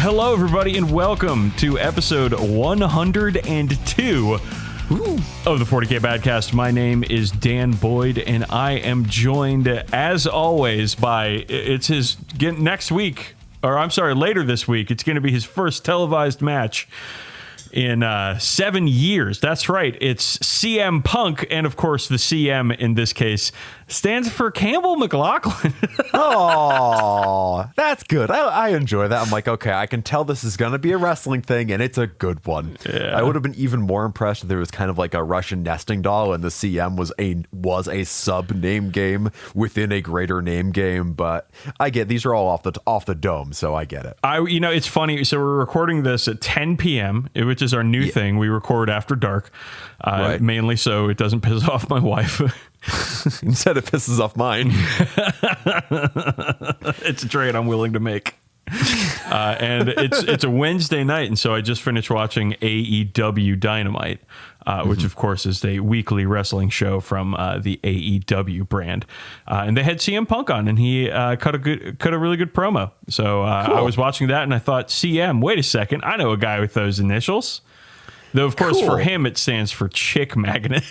Hello, everybody, and welcome to episode 102 of the 40k Badcast. My name is Dan Boyd, and I am joined, as always, by later this week. It's going to be his first televised match in 7 years. That's right. It's CM Punk, and of course, the CM in this case stands for Campbell McLaughlin. Oh, that's good. I enjoy that. I'm like, okay, I can tell this is going to be a wrestling thing, and it's a good one. Yeah. I would have been even more impressed if there was kind of like a Russian nesting doll, and the CM was a sub name game within a greater name game. But I get these are all off the dome, so I get it. It's funny. So we're recording this at 10 p.m., which is our new thing. We record after dark, right. Mainly so it doesn't piss off my wife. Instead, it pisses off mine. It's a trade I'm willing to make. And it's a Wednesday night, and so I just finished watching AEW Dynamite, which of course is a weekly wrestling show from the AEW brand. And they had CM Punk on, and he cut a really good promo. So cool. I was watching that, and I thought, CM, wait a second, I know a guy with those initials. Though, of course, For him, it stands for Chick Magnet.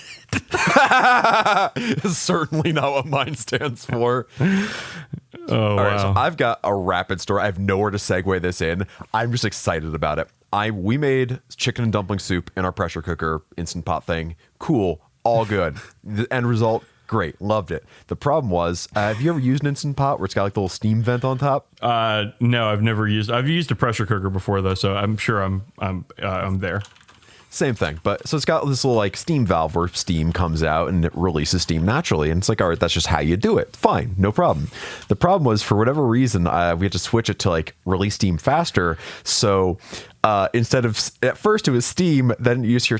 Certainly not what mine stands for. All right, so I've got a rapid story. I have nowhere to segue this in. I'm just excited about it. We made chicken and dumpling soup in our pressure cooker Instant Pot thing. Cool. All good. The end result, great. Loved it. The problem was, have you ever used an Instant Pot where it's got like the little steam vent on top? No, I've never used. I've used a pressure cooker before though, so I'm sure I'm there. Same thing, but so it's got this little like steam valve where steam comes out and it releases steam naturally, and it's like, all right, that's just how you do it. Fine, no problem. The problem was, for whatever reason, we had to switch it to like release steam faster. So instead of at first it was steam, then you use your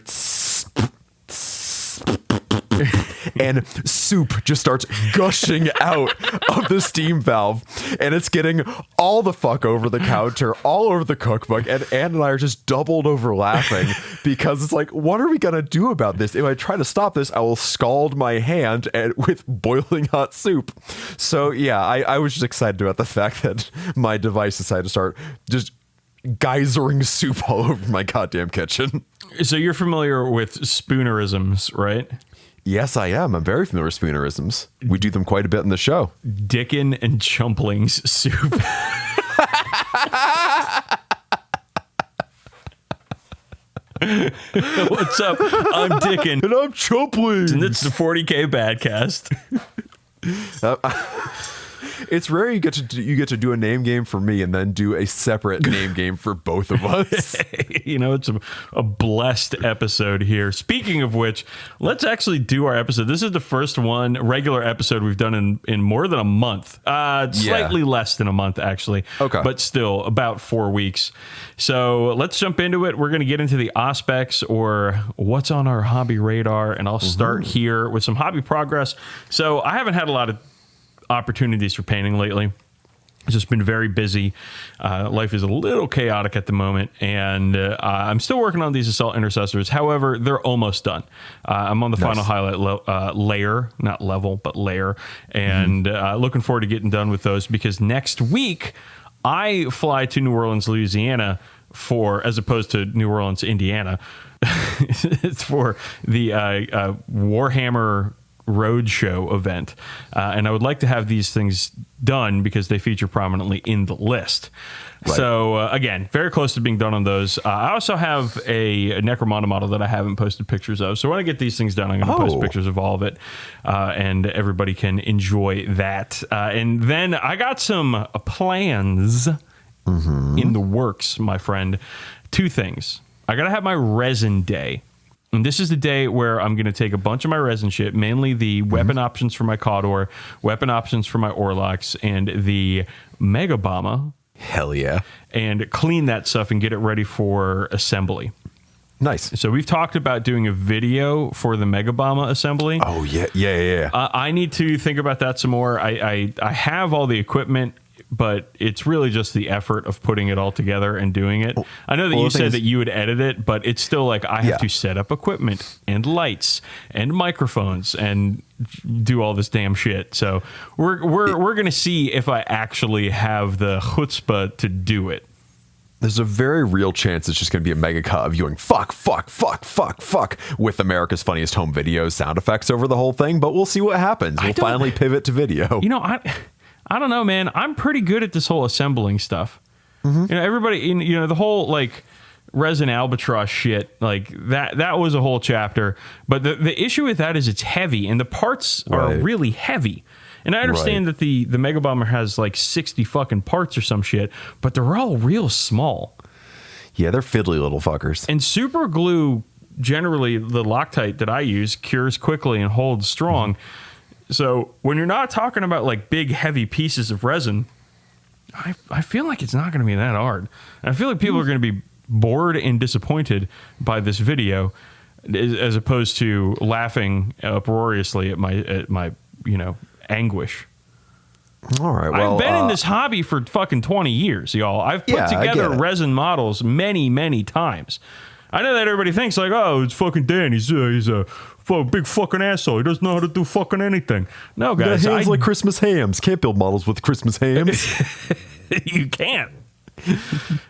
and soup just starts gushing out of the steam valve, and it's getting all the fuck over the counter, all over the cookbook, and Ann and I are just doubled over laughing because it's like, what are we gonna do about this? If I try to stop this, I will scald my hand with boiling hot soup. So yeah, I was just excited about the fact that my device decided to start just geysering soup all over my goddamn kitchen. So you're familiar with spoonerisms, right? Yes, I am. I'm very familiar with spoonerisms. We do them quite a bit in the show. Dicken and Chumplings soup. What's up? I'm Dicken. And I'm Chumplings. And it's the 40k Badcast. It's rare you get to do a name game for me and then do a separate name game for both of us. It's a blessed episode here. Speaking of which, let's actually do our episode. This is the first regular episode we've done in more than a month. Slightly less than a month, actually. Okay. But still, about 4 weeks. So let's jump into it. We're going to get into the aspects or what's on our hobby radar, and I'll start here with some hobby progress. So I haven't had a lot of opportunities for painting lately. It's just been very busy. Life is a little chaotic at the moment, and I'm still working on these assault intercessors. However, they're almost done. I'm on the final highlight layer, not level, but layer, and looking forward to getting done with those, because next week I fly to New Orleans, Louisiana as opposed to New Orleans, Indiana. It's for the Warhammer Roadshow event, and I would like to have these things done because they feature prominently in the list. Right. So again, very close to being done on those. I also have a Necromunda model that I haven't posted pictures of, so when I get these things done, I'm going to post pictures of all of it, and everybody can enjoy that. And then I got some plans in the works, my friend. 2 things. I got to have my resin day. And this is the day where I'm going to take a bunch of my resin shit, mainly the weapon options for my Cawdor, weapon options for my Orlocks, and the Mega Bomba. Hell yeah. And clean that stuff and get it ready for assembly. Nice. So we've talked about doing a video for the Mega Bomba assembly. Oh, yeah. I need to think about that some more. I have all the equipment, but it's really just the effort of putting it all together and doing it. I know that you said that you would edit it, but it's still like I have to set up equipment and lights and microphones and do all this damn shit. So we're going to see if I actually have the chutzpah to do it. there's a very real chance it's just going to be a mega cut of you going fuck, fuck, fuck, fuck, fuck with America's Funniest Home Videos sound effects over the whole thing, but we'll see what happens. We'll finally pivot to video. You know, I don't know, man. I'm pretty good at this whole assembling stuff. You know, everybody, you know, the whole like resin albatross shit, like that was a whole chapter. But the issue with that is it's heavy and the parts are really heavy. And I understand that the Mega Bomber has like 60 fucking parts or some shit, but they're all real small. Yeah, they're fiddly little fuckers. And super glue, generally the Loctite that I use, cures quickly and holds strong. So when you're not talking about like big heavy pieces of resin, I feel like it's not going to be that hard. And I feel like people are going to be bored and disappointed by this video as opposed to laughing uproariously at my you know, anguish. All right. Well, I've been in this hobby for fucking 20 years, y'all. I've put together resin models many, many times. I know that everybody thinks like, oh, it's fucking Dan. He's a big fucking asshole. He doesn't know how to do fucking anything. No, guys. That hands like Christmas hams. Can't build models with Christmas hams. You can't.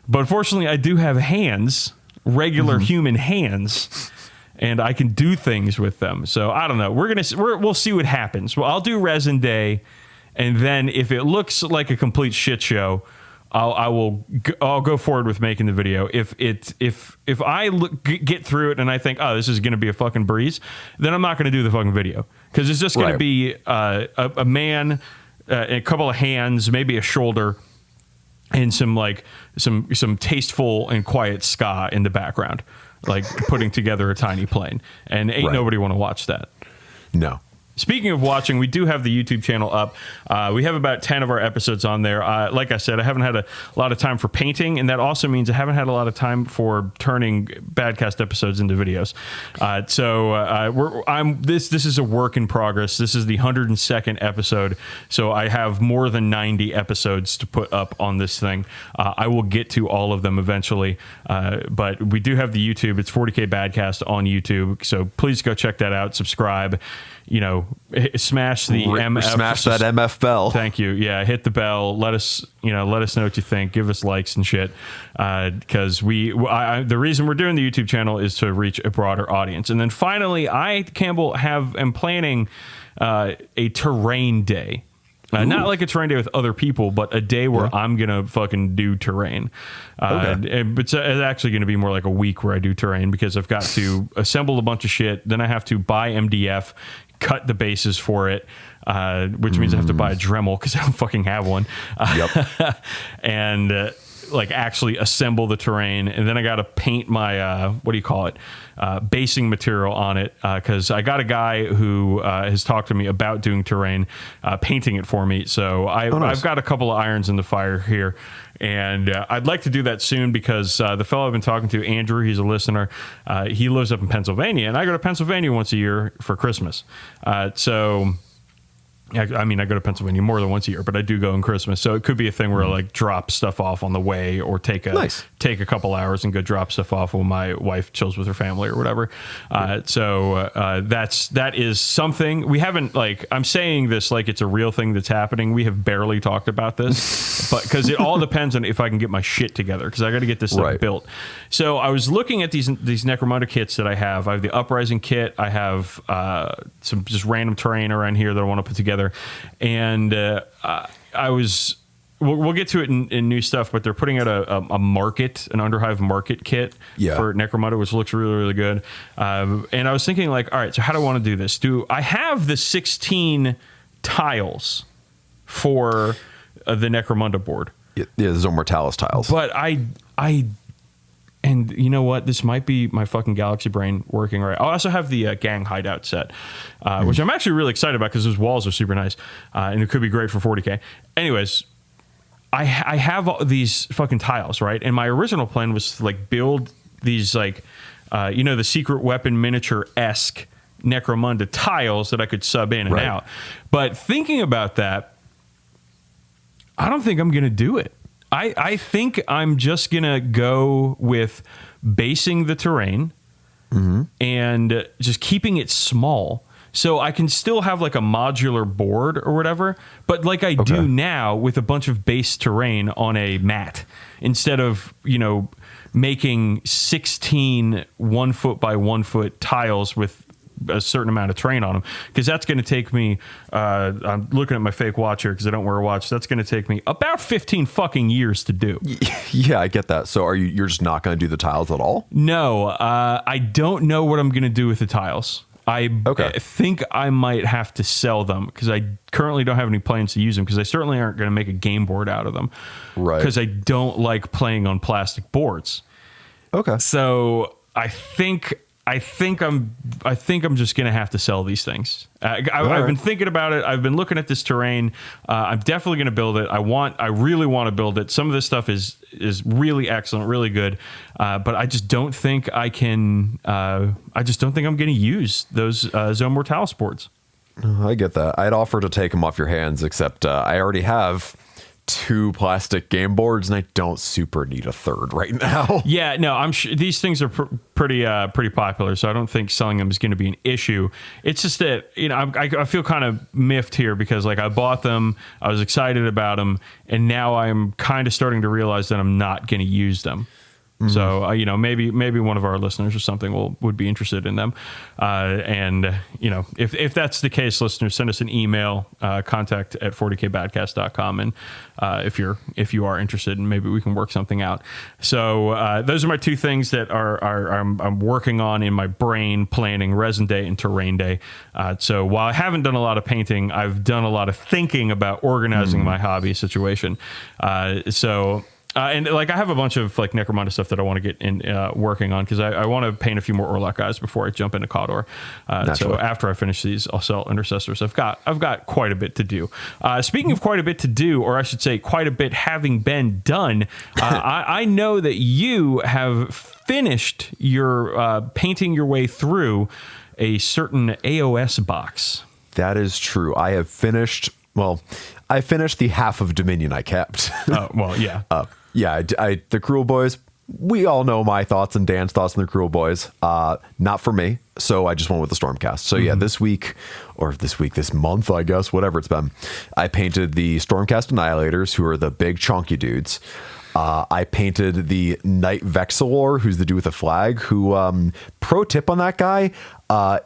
But unfortunately, I do have hands, regular human hands. And I can do things with them. So I don't know. We'll see what happens. Well, I'll do resin day, and then if it looks like a complete shit show, I'll go forward with making the video. If I get through it and I think, oh, this is going to be a fucking breeze, then I'm not going to do the fucking video because it's just going to be a man, a couple of hands, maybe a shoulder, and some tasteful and quiet ska in the background. Like putting together a tiny plane, and ain't nobody want to watch that. No. Speaking of watching, we do have the YouTube channel up. We have about 10 of our episodes on there. Like I said, I haven't had a lot of time for painting, and that also means I haven't had a lot of time for turning Badcast episodes into videos. This is a work in progress. This is the 102nd episode, so I have more than 90 episodes to put up on this thing. I will get to all of them eventually, but we do have the YouTube. It's 40k Badcast on YouTube, so please go check that out. Subscribe. You know, smash the MF. Smash that MF bell. Thank you. Yeah, hit the bell. Let us know what you think. Give us likes and shit. Because the reason we're doing the YouTube channel is to reach a broader audience. And then finally, Campbell, am planning a terrain day. Not like a terrain day with other people, but a day where I'm going to fucking do terrain. It's actually going to be more like a week where I do terrain because I've got to assemble a bunch of shit. Then I have to buy MDF, cut the bases for it, which means I have to buy a Dremel because I don't fucking have one. And like actually assemble the terrain. And then I got to paint my, basing material on it. Cause I got a guy who has talked to me about doing terrain, painting it for me. So I've got a couple of irons in the fire here. And I'd like to do that soon because the fellow I've been talking to, Andrew, he's a listener. He lives up in Pennsylvania, and I go to Pennsylvania once a year for Christmas. I mean, I go to Pennsylvania more than once a year, but I do go in Christmas. So it could be a thing where I like drop stuff off on the way or take a couple hours and go drop stuff off when my wife chills with her family or whatever. That is something we haven't I'm saying this like it's a real thing that's happening. We have barely talked about this, but because it all depends on if I can get my shit together because I got to get this stuff built. So I was looking at these Necromunda kits that I have. I have the Uprising kit. I have some just random terrain around here that I want to put together. And we'll get to it in new stuff, but they're putting out an Underhive market kit for Necromunda, which looks really, really good. And I was thinking all right, so how do I want to do this? Do I have the 16 tiles for the Necromunda board? Yeah, the Zone Mortalis tiles. But and you know what? This might be my fucking galaxy brain working right. I also have the gang hideout set, which I'm actually really excited about because those walls are super nice, and it could be great for 40k. Anyways, I have all these fucking tiles, right? And my original plan was to build these the secret weapon miniature-esque Necromunda tiles that I could sub in and out. But thinking about that, I don't think I'm going to do it. I think I'm just going to go with basing the terrain and just keeping it small. so I can still have like a modular board or whatever, but like I do now with a bunch of base terrain on a mat instead of, making 16 1 foot by 1 foot tiles with a certain amount of terrain on them, because that's going to take me I'm looking at my fake watch here because I don't wear a watch. That's going to take me about 15 fucking years to do. Yeah, I get that. So you're just not going to do the tiles at all? No, I don't know what I'm going to do with the tiles. I think I might have to sell them because I currently don't have any plans to use them, because I certainly aren't going to make a game board out of them. Right. Because I don't like playing on plastic boards. Okay. So I think I'm just gonna have to sell these things. I've been thinking about it. I've been looking at this terrain. I'm definitely gonna build it. I really want to build it. Some of this stuff is really excellent, really good. But I just don't think I can. I just don't think I'm gonna use those Zone Mortalis boards. I get that. I'd offer to take them off your hands, except I already have 2 plastic game boards and I don't super need a third right now. Yeah, no, I'm sure these things are pretty popular, so I don't think selling them is going to be an issue. It's just that, I feel kind of miffed here because like I bought them, I was excited about them, and now I'm kind of starting to realize that I'm not going to use them. So, maybe one of our listeners or something would be interested in them. And if that's the case, listeners, send us an email, contact at 40kbadcast.com. And if you are interested, and maybe we can work something out. So those are my 2 things that I'm working on in my brain, planning Resin Day and Terrain Day. So while I haven't done a lot of painting, I've done a lot of thinking about organizing my hobby situation. And like I have a bunch of like Necromunda stuff that I want to get in working on, because I want to paint a few more Orlok guys before I jump into Cawdor. So after I finish these, I'll sell Intercessors. I've got quite a bit to do. Speaking of quite a bit to do, or I should say quite a bit having been done, I know that you have finished your painting your way through a certain AOS box. That is true. I have finished. Well, I finished the half of Dominion I kept. Oh, well, yeah. The Cruel Boys, we all know my thoughts and Dan's thoughts on the Cruel Boys. Not for me, so I just went with the Stormcast. So yeah, this month, I guess, whatever it's been, I painted the Stormcast Annihilators, who are the big chunky dudes. I painted the Knight Vexilor, who's the dude with the flag, who, pro tip on that guy,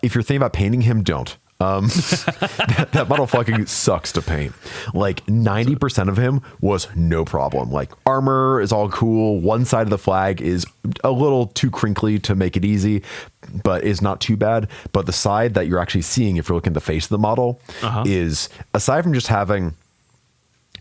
if you're thinking about painting him, don't. That model fucking sucks to paint. Like 90% of him was no problem. Like armor is all cool. One side of the flag is a little too crinkly to make it easy, but is not too bad. But the side that you're actually seeing, if you're looking at the face of the model, is, aside from just having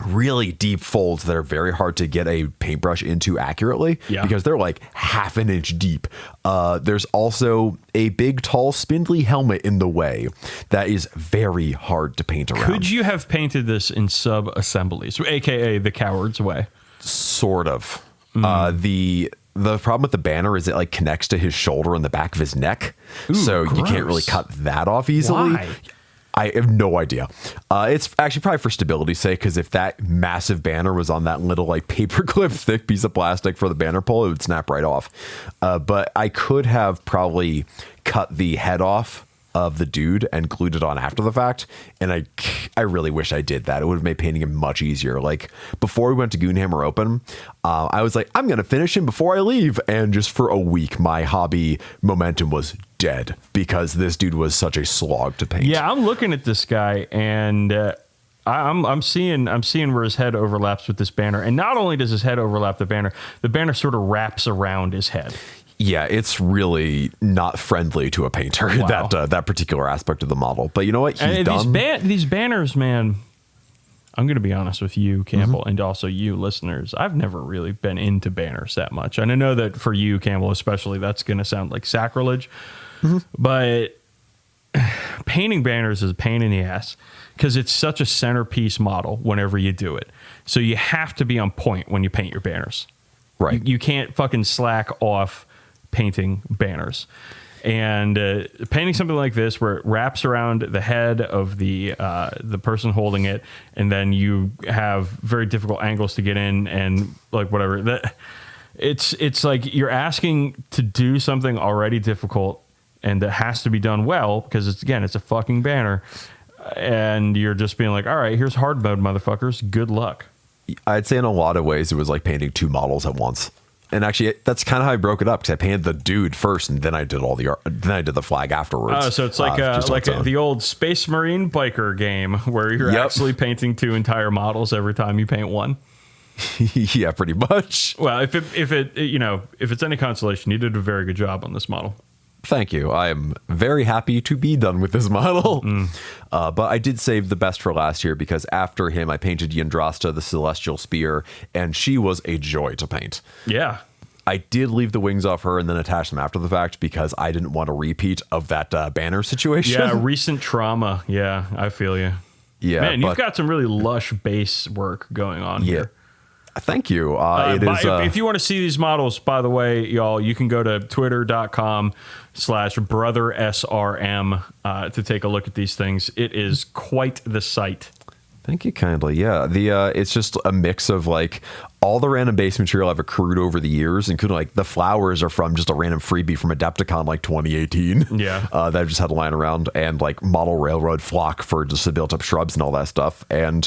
really deep folds that are very hard to get a paintbrush into accurately, because they're like half an inch deep. There's also a big, tall, spindly helmet in the way that is very hard to paint around. Could you have painted this in sub-assemblies, aka the coward's way? Sort of. The problem with the banner is it like connects to his shoulder and the back of his neck. Ooh, so gross. You can't really cut that off easily. Why? I have no idea. It's actually probably for stability's sake, because if that massive banner was on that little like paperclip thick piece of plastic for the banner pole, it would snap right off. But I could have probably cut the head off of the dude and glued it on after the fact, and I really wish I did that. It would have made painting him much easier. Like before we went to Goonhammer Open, I was like, I'm gonna finish him before I leave, and just for a week my hobby momentum was dead because this dude was such a slog to paint. Yeah, I'm looking at this guy, and I'm seeing where his head overlaps with this banner, and not only does his head overlap the banner sort of wraps around his head. Yeah, it's really not friendly to a painter, wow. that particular aspect of the model. But you know what? He's done. These banners, man, I'm going to be honest with you, Campbell, and also you listeners. I've never really been into banners that much. And I know that for you, Campbell, especially, that's going to sound like sacrilege. But painting banners is a pain in the ass because it's such a centerpiece model whenever you do it. So you have to be on point when you paint your banners. Right. You can't fucking slack off painting banners. And painting something like this where it wraps around the head of the person holding it, and then you have very difficult angles to get in, and like whatever, that it's like you're asking to do something already difficult and that has to be done well because it's a fucking banner, and you're just being like, all right, here's hard mode, motherfuckers. Good luck. I'd say in a lot of ways it was like painting 2 models at once. And actually, that's kind of how I broke it up, because I painted the dude first, and then I did all the art. Then I did the flag afterwards. Oh, so it's like the old Space Marine biker game where you're actually painting 2 entire models every time you paint one. Yeah, pretty much. Well, if it's any consolation, you did a very good job on this model. Thank you. I am very happy to be done with this model. But I did save the best for last year, because after him, I painted Yndrasta, the Celestial Spear, and she was a joy to paint. Yeah. I did leave the wings off her and then attach them after the fact, because I didn't want a repeat of that banner situation. Yeah, recent trauma. Yeah, I feel you. Yeah, man, you've got some really lush base work going on here. Thank you. If you want to see these models, by the way, y'all, you can go to twitter.com/brothersrm to take a look at these things. It is quite the sight. Thank you kindly. Yeah, it's just a mix of like all the random base material I've accrued over the years, including like the flowers are from just a random freebie from Adepticon like 2018. Yeah, that I've just had lying around, and like model railroad flock for just to build up shrubs and all that stuff. And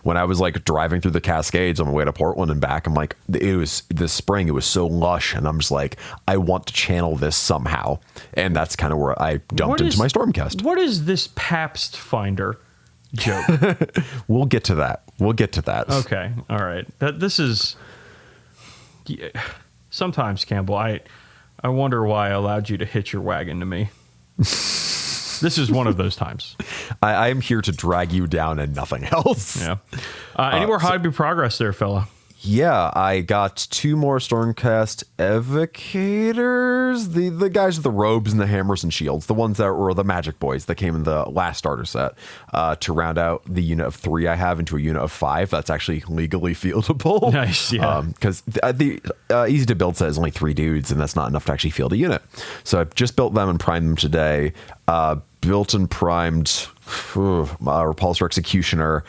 when I was like driving through the Cascades on my way to Portland and back, I'm like, it was this spring, it was so lush, and I'm just like, I want to channel this somehow, and that's kind of where I dumped into my Stormcast. What is this Pabst Finder joke? We'll get to that. Okay. All right. This is sometimes, Campbell, I wonder why I allowed you to hitch your wagon to me. This is one of those times. I am here to drag you down and nothing else. Yeah. Any more hobby progress there, fella? Yeah, I got 2 more Stormcast Evocators. The guys with the robes and the hammers and shields. The ones that were the Magic Boys that came in the last starter set. To round out the unit of 3 I have into a unit of 5 that's actually legally fieldable. Nice, yeah. Because the easy to build set is only 3 dudes, and that's not enough to actually field a unit. So I've just built them and primed them today. Built and primed Repulsor Executioner,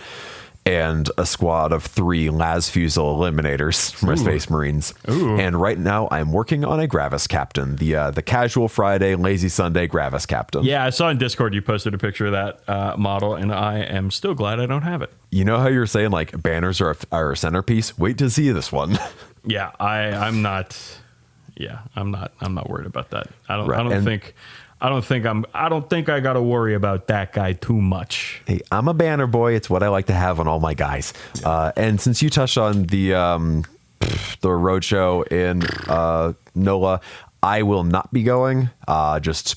and a squad of 3 Lasfusel Eliminators from my Space Marines. Ooh. And right now I'm working on a Gravis Captain, the casual Friday, lazy Sunday Gravis Captain. Yeah, I saw in Discord you posted a picture of that model, and I am still glad I don't have it. You know how you're saying like banners are a centerpiece? Wait to see this one. Yeah, I'm not worried about that. I don't think I got to worry about that guy too much. Hey, I'm a banner boy. It's what I like to have on all my guys. Yeah. And since you touched on the roadshow in NOLA, I will not be going. Just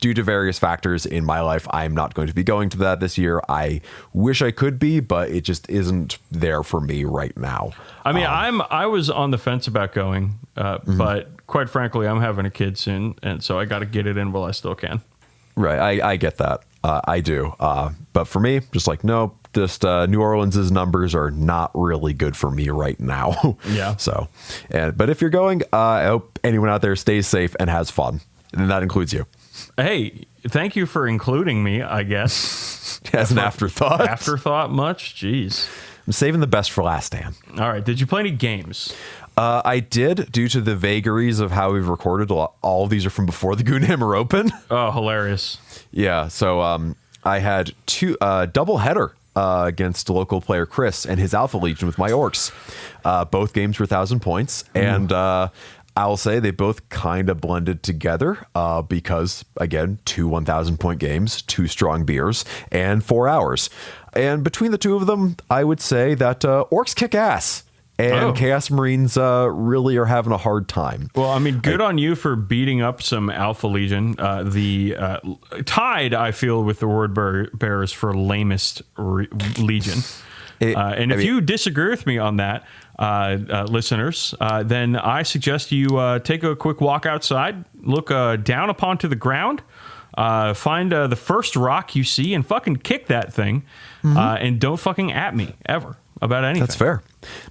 due to various factors in my life, I'm not going to be going to that this year. I wish I could be, but it just isn't there for me right now. I mean, I was on the fence about going, but quite frankly, I'm having a kid soon, and so I got to get it in while I still can. Right, I get that. I do. But for me, just like, no, just New Orleans's numbers are not really good for me right now. Yeah. So, but if you're going, I hope anyone out there stays safe and has fun, and that includes you. Hey, thank you for including me, I guess. As an afterthought. Afterthought much? Jeez. I'm saving the best for last, Dan. All right. Did you play any games? I did, due to the vagaries of how we've recorded. All of these are from before the Goonhammer Open. Oh, hilarious. Yeah, so I had 2 double header against local player Chris and his Alpha Legion with my Orcs. Both games were 1,000 points, and I'll say they both kind of blended together because, again, 2 1,000 point games, 2 strong beers, and 4 hours. And between the 2 of them, I would say that Orcs kick ass. And Chaos Marines really are having a hard time. Well, I mean, good on you for beating up some Alpha Legion. The tied, I feel, with the word bearers for lamest Legion. If you disagree with me on that, listeners, then I suggest you take a quick walk outside, look down upon to the ground, find the first rock you see, and fucking kick that thing, and don't fucking at me ever about anything. That's fair.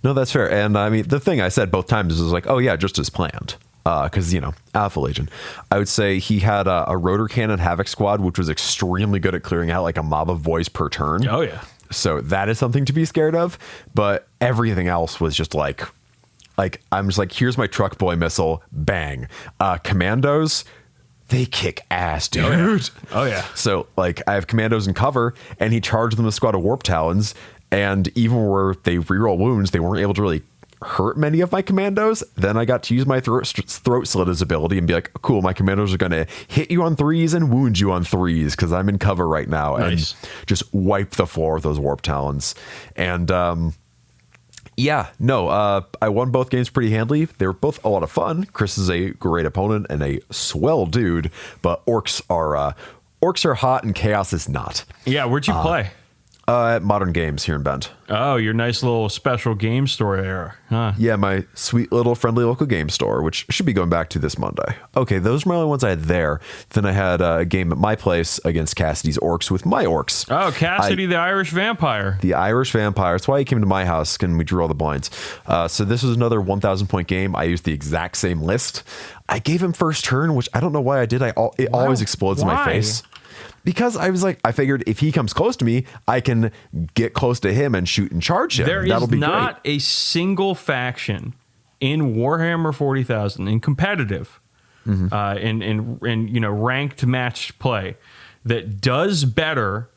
No, that's fair. And I mean, the thing I said both times was like, oh yeah, just as planned. Because, Alpha Legion. I would say he had a Rotor Cannon Havoc squad, which was extremely good at clearing out like a mob of boys per turn. Oh, yeah. So that is something to be scared of. But everything else was just like I'm just like, here's my truck boy missile. Bang. Commandos. they kick ass, dude. Oh yeah. So like I have commandos in cover, and he charged them a squad of warp talons, and even where they reroll wounds, they weren't able to really hurt many of my commandos. Then I got to use my throat slit as ability and be like, cool, my commandos are going to hit you on 3s and wound you on 3s because I'm in cover right now. Nice. And just wipe the floor with those warp talons. And I won both games pretty handily. They were both a lot of fun. Chris is a great opponent and a swell dude, but orcs are hot and chaos is not. Yeah, where'd you play? At Modern Games here in Bend. Oh, your nice little special game store there, huh? Yeah, my sweet little friendly local game store, which should be going back to this Monday. Okay, those are my only ones I had there. Then I had a game at my place against Cassidy's orcs with my orcs. Oh, Cassidy, the Irish vampire. The Irish vampire. That's why he came to my house, and we drew all the blinds. So this was another 1,000 point game. I used the exact same list. I gave him first turn, which I don't know why I did. It always explodes in my face. Because I was like, I figured if he comes close to me, I can get close to him and shoot and charge him. That'll be not a single faction in Warhammer 40,000 in competitive, in ranked match play that does better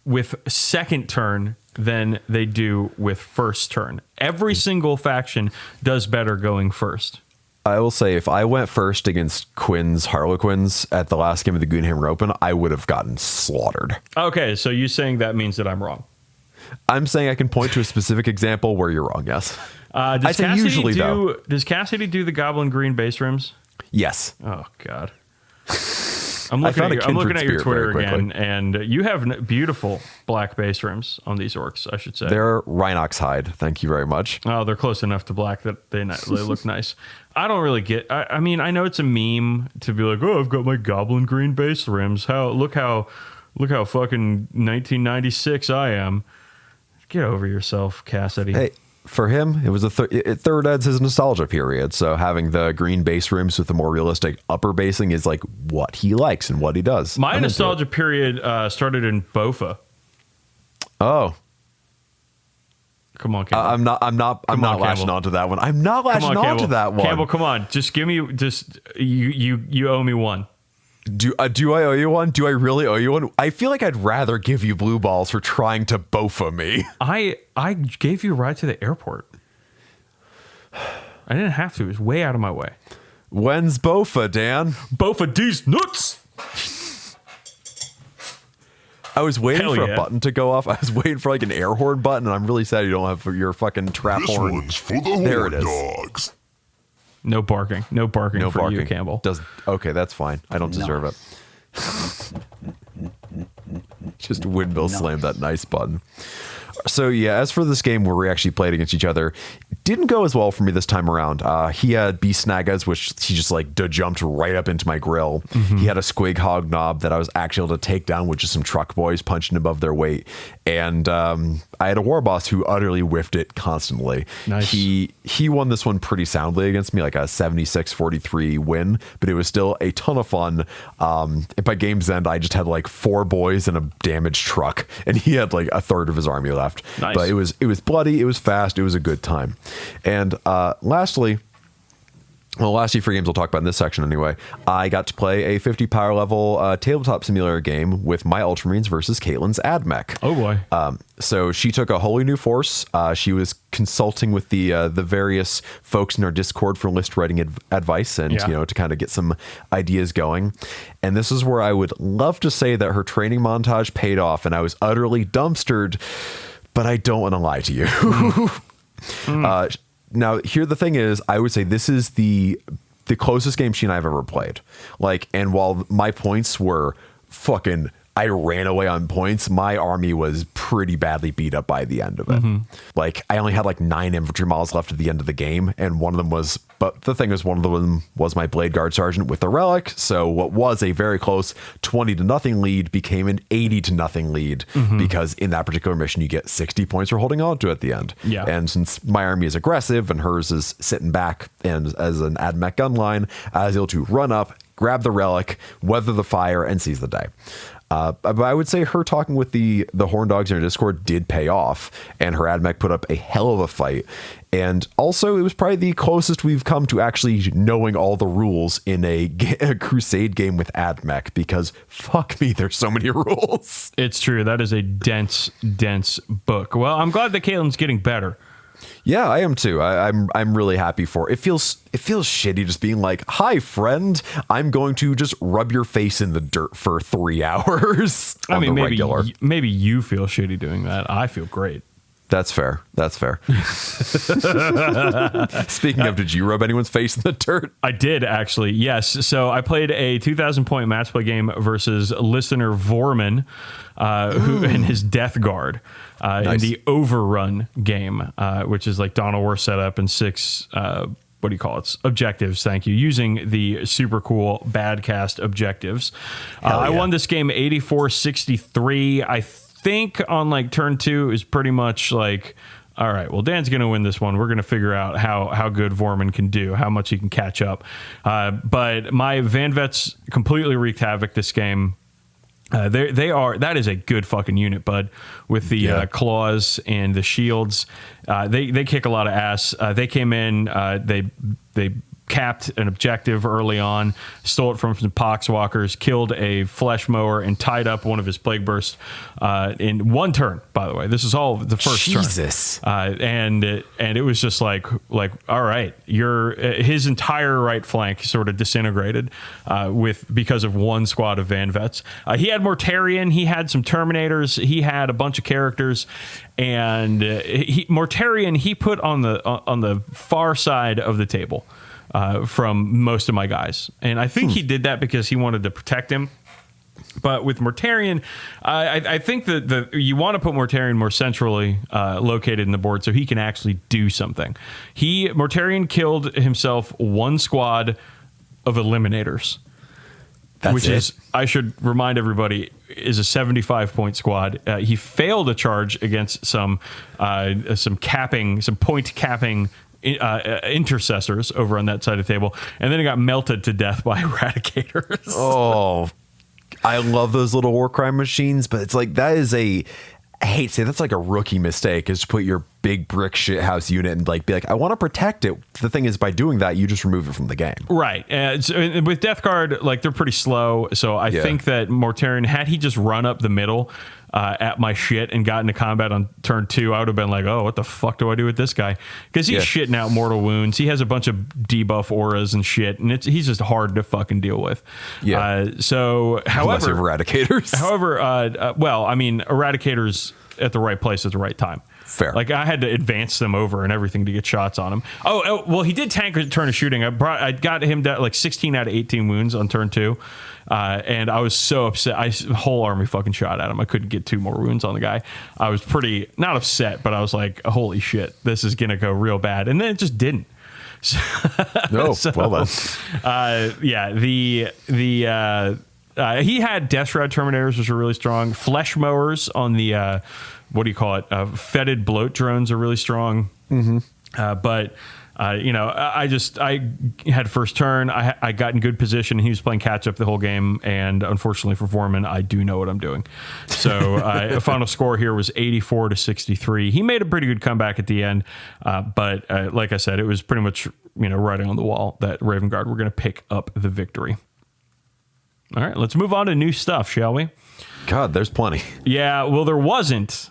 with second turn than they do with first turn. Every single faction does better going first. I will say, if I went first against Quinn's Harlequins at the last game of the Goonhammer Open, I would have gotten slaughtered. Okay, so you saying that means that I'm wrong? I'm saying I can point to a specific example where you're wrong, yes. Does Cassidy do the Goblin Green base rims? Yes. Oh, God. I'm looking at your Twitter again, and you have beautiful black base rims on these orcs, I should say. They're Rhinox hide. Thank you very much. Oh, they're close enough to black that they look nice. I don't really get... I mean, I know it's a meme to be like, oh, I've got my Goblin Green base rims. Look how fucking 1996 I am. Get over yourself, Cassidy. Hey, for him, it was third ed's his nostalgia period. So having the green base rims with the more realistic upper basing is like what he likes and what he does. My nostalgia period started in Bofa. Oh. Come on, Campbell. I'm not latching onto that one. I'm not latching onto that one. Campbell, come on. Just give me you owe me one. Do I owe you one? Do I really owe you one? I feel like I'd rather give you blue balls for trying to bofa me. I gave you a ride to the airport. I didn't have to. It was way out of my way. When's bofa, Dan? Bofa these nuts. I was waiting for a button to go off. I was waiting for like an air horn button, and I'm really sad you don't have your fucking trap horn. One's for the there it is. Horndogs. No barking. No barking for you, Campbell. Okay, that's fine. I don't deserve it. Just windmill slam that nice button. So yeah, as for this game where we actually played against each other, it didn't go as well for me this time around. He had Beast Snagas, which he just like jumped right up into my grill. Mm-hmm. He had a Squig Hog Knob that I was actually able to take down with just some truck boys punching above their weight. And I had a War Boss who utterly whiffed it constantly. Nice. He won this one pretty soundly against me, like a 76-43 win, but it was still a ton of fun. By game's end, I just had like 4 boys and a damaged truck, and he had like a third of his army left. Nice. But it was bloody, it was fast, it was a good time. And lastly, last few free games we'll talk about in this section anyway, I got to play a 50 power level tabletop simulator game with my Ultramarines versus Caitlin's AdMech. Oh boy. So she took a wholly new force. She was consulting with the various folks in our Discord for list writing advice and to kind of get some ideas going. And this is where I would love to say that her training montage paid off and I was utterly dumpstered, but I don't want to lie to you. Now, here the thing is, I would say this is the closest game she and I have ever played. Like, and while my points were fucking, I ran away on points, my army was pretty badly beat up by the end of it. Mm-hmm. Like, I only had like 9 infantry models left at the end of the game, and one of them was my Blade Guard Sergeant with the Relic, so what was a very close 20-0 lead became an 80-0 lead, because in that particular mission you get 60 points for holding on to at the end. Yeah. And since my army is aggressive and hers is sitting back, and as an AdMech gun line, I was able to run up, grab the Relic, weather the fire, and seize the day. But I would say her talking with the Horndogs in her Discord did pay off, and her AdMech put up a hell of a fight. And also, it was probably the closest we've come to actually knowing all the rules in a Crusade game with AdMech, because fuck me, there's so many rules. It's true. That is a dense book. Well, I'm glad that Caitlin's getting better. Yeah, I am too. I'm really happy for it. It feels shitty just being like, "Hi, friend. I'm going to just rub your face in the dirt for 3 hours." I mean, maybe you feel shitty doing that. I feel great. That's fair. Speaking of, did you rub anyone's face in the dirt? I did, actually. Yes. So I played a 2,000-point match play game versus listener Vorman, who in his Death Guard, nice. In the Overrun game, which is like Dawn of War setup and 6. What do you call it? Objectives. Thank you. Using the super cool Badcast objectives. I won this game 84-63. I think on like turn 2 is pretty much like, all right, well, Dan's going to win this one. We're going to figure out how good Vorman can do, how much he can catch up. But my Van Vets completely wreaked havoc this game. That is a good fucking unit, bud, with the claws and the shields. They kick a lot of ass. They came in, they capped an objective early on, stole it from some poxwalkers, killed a flesh mower, and tied up one of his plague bursts in one turn. By the way, this is all the first Jesus. turn. And it was just like all right, his entire right flank sort of disintegrated because of one squad of Van Vets. He had Mortarion, he had some Terminators, he had a bunch of characters, and Mortarion he put on the far side of the table. From most of my guys. And I think he did that because he wanted to protect him. But with Mortarion, I think that you want to put Mortarion more centrally located in the board so he can actually do something. Mortarion killed himself one squad of Eliminators. Which is, I should remind everybody, is a 75-point squad. He failed a charge against some point capping intercessors over on that side of the table, and then it got melted to death by eradicators. Oh, I love those little war crime machines, but it's like I hate to say that's like a rookie mistake, is to put your big brick shithouse unit and like be like, I want to protect it. The thing is, by doing that, you just remove it from the game. Right. With Death Guard, like they're pretty slow. So I think that Mortarion, had he just run up the middle at my shit and got into combat on turn 2, I would have been like, oh, what the fuck do I do with this guy? Because he's shitting out mortal wounds. He has a bunch of debuff auras and shit, and he's just hard to fucking deal with. Yeah. However, eradicators. Well, I mean, eradicators at the right place at the right time. Fair. Like I had to advance them over and everything to get shots on him. Oh well, he did tank a turn of shooting. I got him down like 16 out of 18 wounds on turn 2. And I was so upset. Whole army fucking shot at him. I couldn't get 2 more wounds on the guy. I was pretty, not upset, but I was like, holy shit, this is going to go real bad. And then it just didn't. Well then. He had Death Shroud Terminators, which are really strong. Flesh mowers on the, fetid bloat drones are really strong. Mm-hmm. I had first turn. I got in good position. He was playing catch up the whole game, and unfortunately for Foreman, I do know what I'm doing. So a final score here was 84-63. He made a pretty good comeback at the end, but like I said, it was pretty much writing on the wall that Raven Guard were going to pick up the victory. All right, let's move on to new stuff, shall we? God, there's plenty. Yeah, well, there wasn't.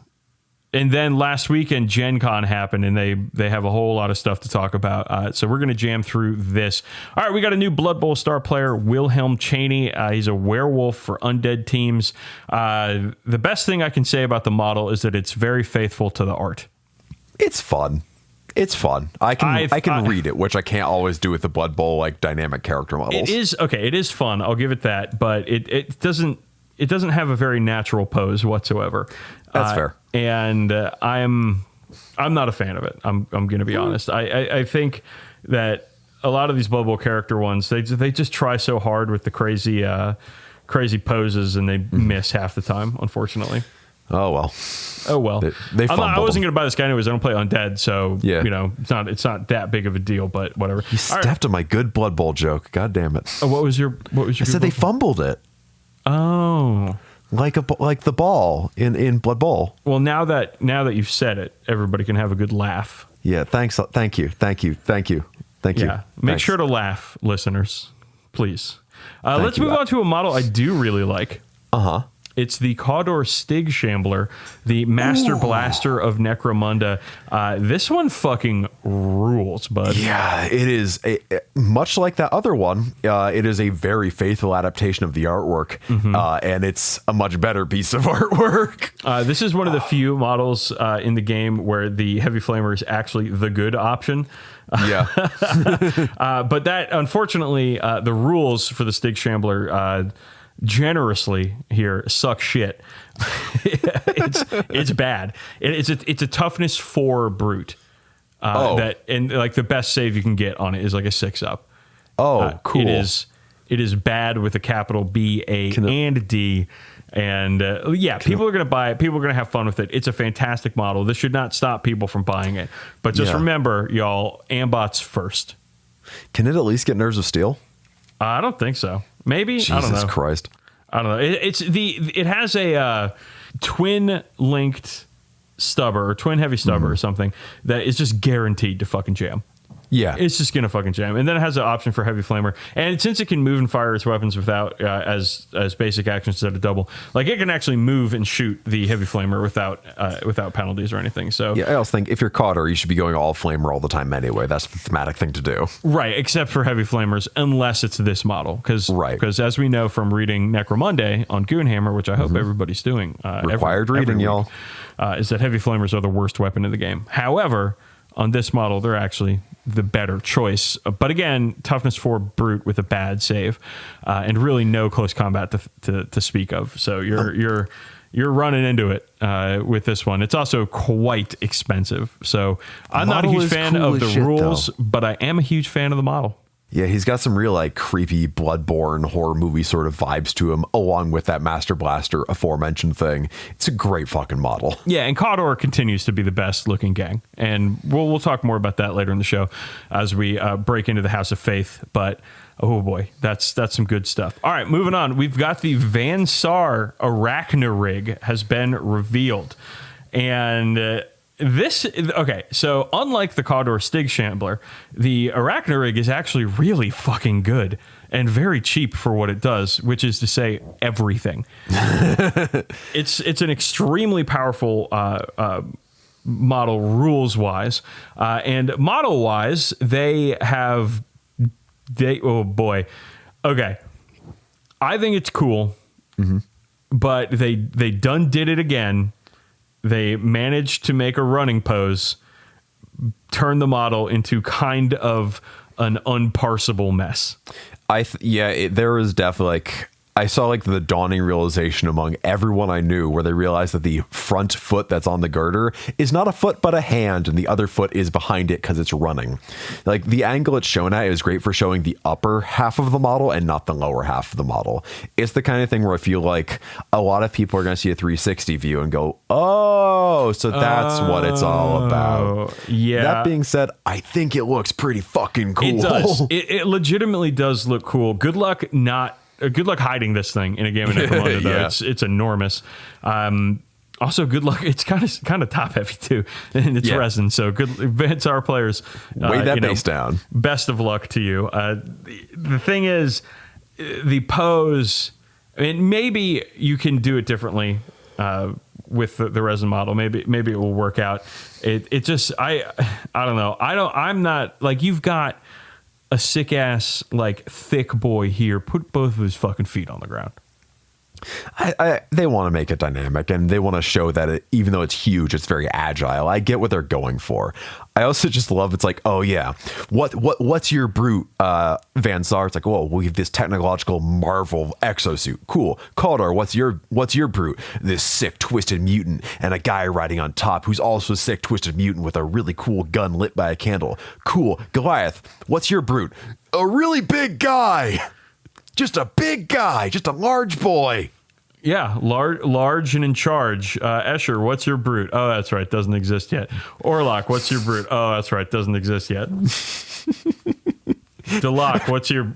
And then last weekend, Gen Con happened, and they have a whole lot of stuff to talk about. So we're going to jam through this. All right, we got a new Blood Bowl star player, Wilhelm Cheney. He's a werewolf for undead teams. The best thing I can say about the model is that it's very faithful to the art. It's fun. I can read it, which I can't always do with the Blood Bowl like dynamic character models. It is fun. I'll give it that, but it doesn't have a very natural pose whatsoever. That's fair. And I'm not a fan of it. I'm going to be honest. I think that a lot of these Blood Bowl character ones, they just try so hard with the crazy poses, and they miss half the time, unfortunately. Oh well. They I wasn't going to buy this guy anyways. I don't play undead, so it's not that big of a deal. But whatever. You stepped on my good Blood Bowl joke. God damn it. What was your? I said they fumbled it. Oh. like the ball in Blood Bowl. Well, now that you've said it, everybody can have a good laugh. Yeah, thanks. Thank you. Yeah, make sure to laugh, listeners, please. Let's move on to a model I do really like. It's the Caudor Stig Shambler, the Master Blaster of Necromunda. This one fucking rules, bud. Yeah, it is. Much like that other one, it is a very faithful adaptation of the artwork, and it's a much better piece of artwork. This is one of the few models in the game where the Heavy Flamer is actually the good option. Yeah. But that, unfortunately, the rules for the Stig Shambler generously here suck shit. It's bad. It's a toughness 4 brute. That, and like the best save you can get on it is like a 6-up. Cool. It is bad with a capital B, A, and D. And people are going to buy it. People are going to have fun with it. It's a fantastic model. This should not stop people from buying it. But just remember, y'all, Ambots first. Can it at least get Nerves of Steel? I don't think so. Maybe. I don't know. Jesus Christ. I don't know. It has a twin linked stubber or twin heavy stubber or something that is just guaranteed to fucking jam. Yeah, it's just gonna fucking jam. And then it has an option for Heavy Flamer, and since it can move and fire its weapons without as basic actions instead of double, like it can actually move and shoot the Heavy Flamer without penalties or anything. So yeah, I also think if you're Caudor, you should be going all Flamer all the time anyway. That's the thematic thing to do, right? Except for Heavy Flamers, unless it's this model, because as we know from reading Necromunday on Goonhammer, which I hope everybody's doing, required reading, y'all, is that Heavy Flamers are the worst weapon in the game. However, on this model, they're actually the better choice. But again, toughness 4 brute with a bad save, and really no close combat to speak of. So you're running into it with this one. It's also quite expensive. So I'm not a huge fan of the rules, but I am a huge fan of the model. Yeah, he's got some real like creepy Bloodborne horror movie sort of vibes to him, along with that Master Blaster aforementioned thing. It's a great fucking model. Yeah, and Caudor continues to be the best looking gang, and we'll talk more about that later in the show as we break into the House of Faith. But oh boy, that's some good stuff. All right, moving on. We've got the Van Saar Arachnorig has been revealed, and so unlike the Caudor Stig Shambler, the Arachnorig is actually really fucking good and very cheap for what it does, which is to say everything. It's an extremely powerful model rules wise, and model wise oh boy. Okay. I think it's cool, but they done did it again. They managed to make a running pose, turn the model into kind of an unparsable mess. There is definitely like, I saw like the dawning realization among everyone I knew where they realized that the front foot that's on the girder is not a foot but a hand, and the other foot is behind it because it's running. Like the angle it's shown at is great for showing the upper half of the model and not the lower half of the model. It's the kind of thing where I feel like a lot of people are going to see a 360 view and go, oh, so that's what it's all about. Yeah. That being said, I think it looks pretty fucking cool. It does. It legitimately does look cool. Good luck hiding this thing in a game of Necromunda, though. Yeah. It's enormous. Also, good luck. It's kind of top heavy too, and it's resin. So good, Van Saar players. Weigh that base down. Best of luck to you. The thing is, the pose. I mean, maybe you can do it differently with the resin model. Maybe it will work out. It just I don't know. I'm not like you've got a sick ass like thick boy here. Put both of his fucking feet on the ground. They want to make it dynamic, and they want to show that even though it's huge, it's very agile. I get what they're going for. I also just love it's like, oh yeah, what's your brute, Van Saar? It's like, whoa, we have this technological marvel exosuit. Cool. Caudor, what's your brute? This sick twisted mutant, and a guy riding on top who's also a sick twisted mutant with a really cool gun lit by a candle. Cool. Goliath, what's your brute? A really big guy. Just a big guy, just a large boy. Yeah, large and in charge. Escher, what's your brute? Oh, that's right, doesn't exist yet. Orlok, what's your brute? Oh, that's right, doesn't exist yet. Delok,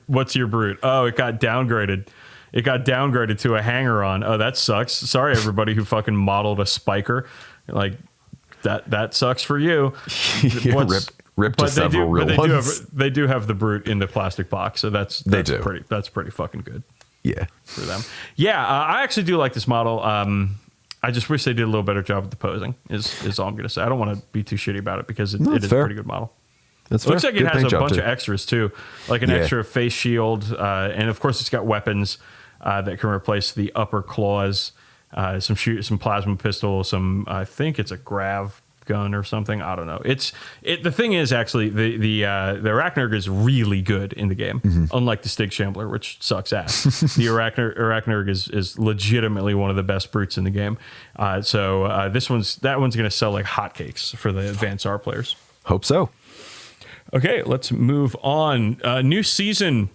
what's your brute? Oh, it got downgraded. it got downgraded to a hanger-on. Oh, that sucks. Sorry, everybody who fucking modeled a spiker. Like, that sucks for you. Yeah, rip to several real ones. They do have the Brute in the plastic box, so that's pretty fucking good. Yeah, for them. Yeah, I actually do like this model. I just wish they did a little better job with the posing. Is all I'm gonna say. I don't want to be too shitty about it because it is a pretty good model. That's it looks fair. like it has a bunch of extras too, like an extra face shield, and of course it's got weapons that can replace the upper claws. Some plasma pistol, I think it's a grav gun or something. I don't know. The thing is actually the Arachnurg is really good in the game, unlike the Stig Shambler, which sucks ass. The Arachnurg is legitimately one of the best brutes in the game. So that one's going to sell like hotcakes for the advanced R players. Hope so. Okay, let's move on. New season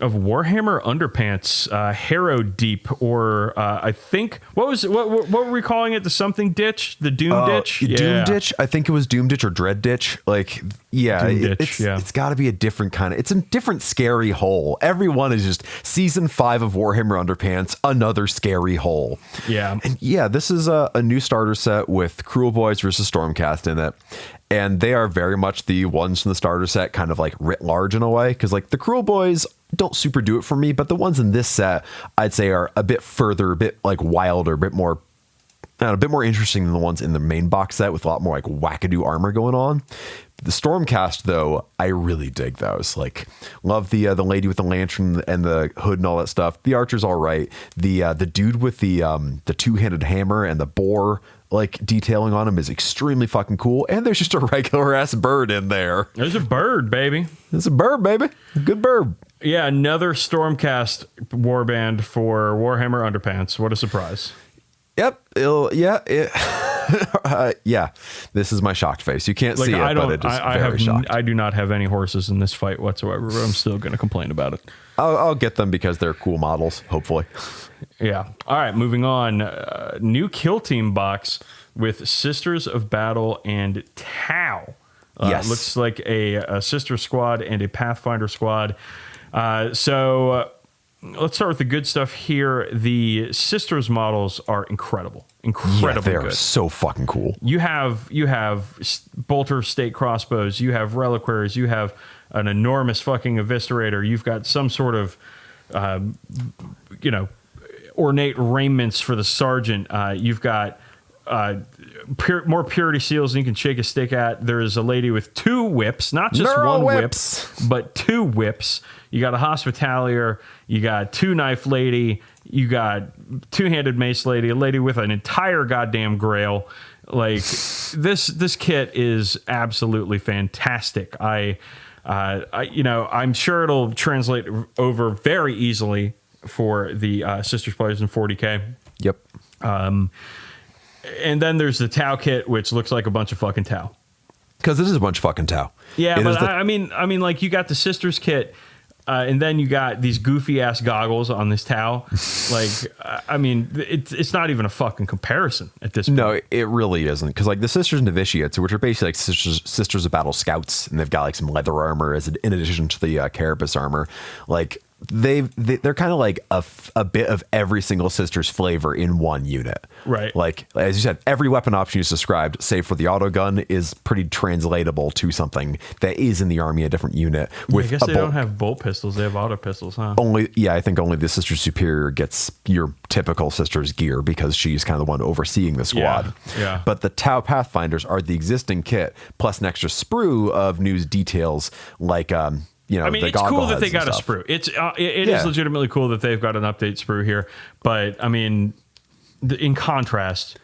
of Warhammer Underpants, Harrow Deep, or I think what were we calling it? The something ditch, the Doom ditch, Doom ditch. I think it was Doom ditch or Dread ditch. Like, yeah, it's got to be a different kind of. It's a different scary hole. Everyone is just season 5 of Warhammer Underpants, another scary hole. Yeah, and yeah, this is a new starter set with Cruel Boys versus Stormcast in it. And they are very much the ones from the starter set, kind of like writ large in a way, because like the Cruel Boys don't super do it for me, but the ones in this set I'd say are a bit further, a bit like wilder, a bit more interesting than the ones in the main box set with a lot more like wackadoo armor going on. The Stormcast, though, I really dig those. Like, love the lady with the lantern and the hood and all that stuff. The archer's all right. The dude with the two-handed hammer and the boar like detailing on him is extremely fucking cool. And there's just a regular ass bird in there. There's a bird, baby. There's a bird, baby. A good bird. Yeah, another Stormcast warband for Warhammer Underpants. What a surprise. Yep. Yeah. This is my shocked face. You can't see it, but it is very shocked. I do not have any horses in this fight whatsoever, but I'm still going to complain about it. I'll get them because they're cool models, hopefully. Yeah. All right, moving on. New Kill Team box with Sisters of Battle and Tau. Yes. Looks like a Sister squad and a Pathfinder squad. So let's start with the good stuff here. The Sisters models are incredible. Incredibly they're good. So fucking cool. You have bolter stake crossbows. You have reliquaries. You have an enormous fucking eviscerator. You've got some sort of, ornate raiments for the sergeant. You've got more purity seals than you can shake a stick at. There's a lady with 2 whips, not just Neural one whips. whip, but 2 whips. You got a hospitalier. You got 2 knife lady. You got 2-handed mace lady. A lady with an entire goddamn grail. Like this kit is absolutely fantastic. I'm sure it'll translate over very easily for the Sisters players in 40k. Yep. And then there's the Tau kit, which looks like a bunch of fucking Tau. Because it is a bunch of fucking Tau. Yeah, but I mean, like you got the Sisters kit, and then you got these goofy ass goggles on this Tau. Like, I mean, it's not even a fucking comparison at this point. No, it really isn't. Because like the Sisters Novitiates, which are basically like Sisters of Battle Scouts, and they've got like some leather armor in addition to the carapace armor. Like they're kind of like a bit of every single Sisters flavor in one unit. Right. Like, as you said, every weapon option you described, save for the auto gun, is pretty translatable to something that is in the army, a different unit. With I guess they don't have bolt pistols. They have auto pistols, huh? I think only the Sister Superior gets your typical Sister's gear because she's kind of the one overseeing the squad. Yeah. But the Tau Pathfinders are the existing kit, plus an extra sprue of news details like... I mean, it's cool that they got a sprue. It is legitimately cool that they've got an update sprue here. But I mean, in contrast,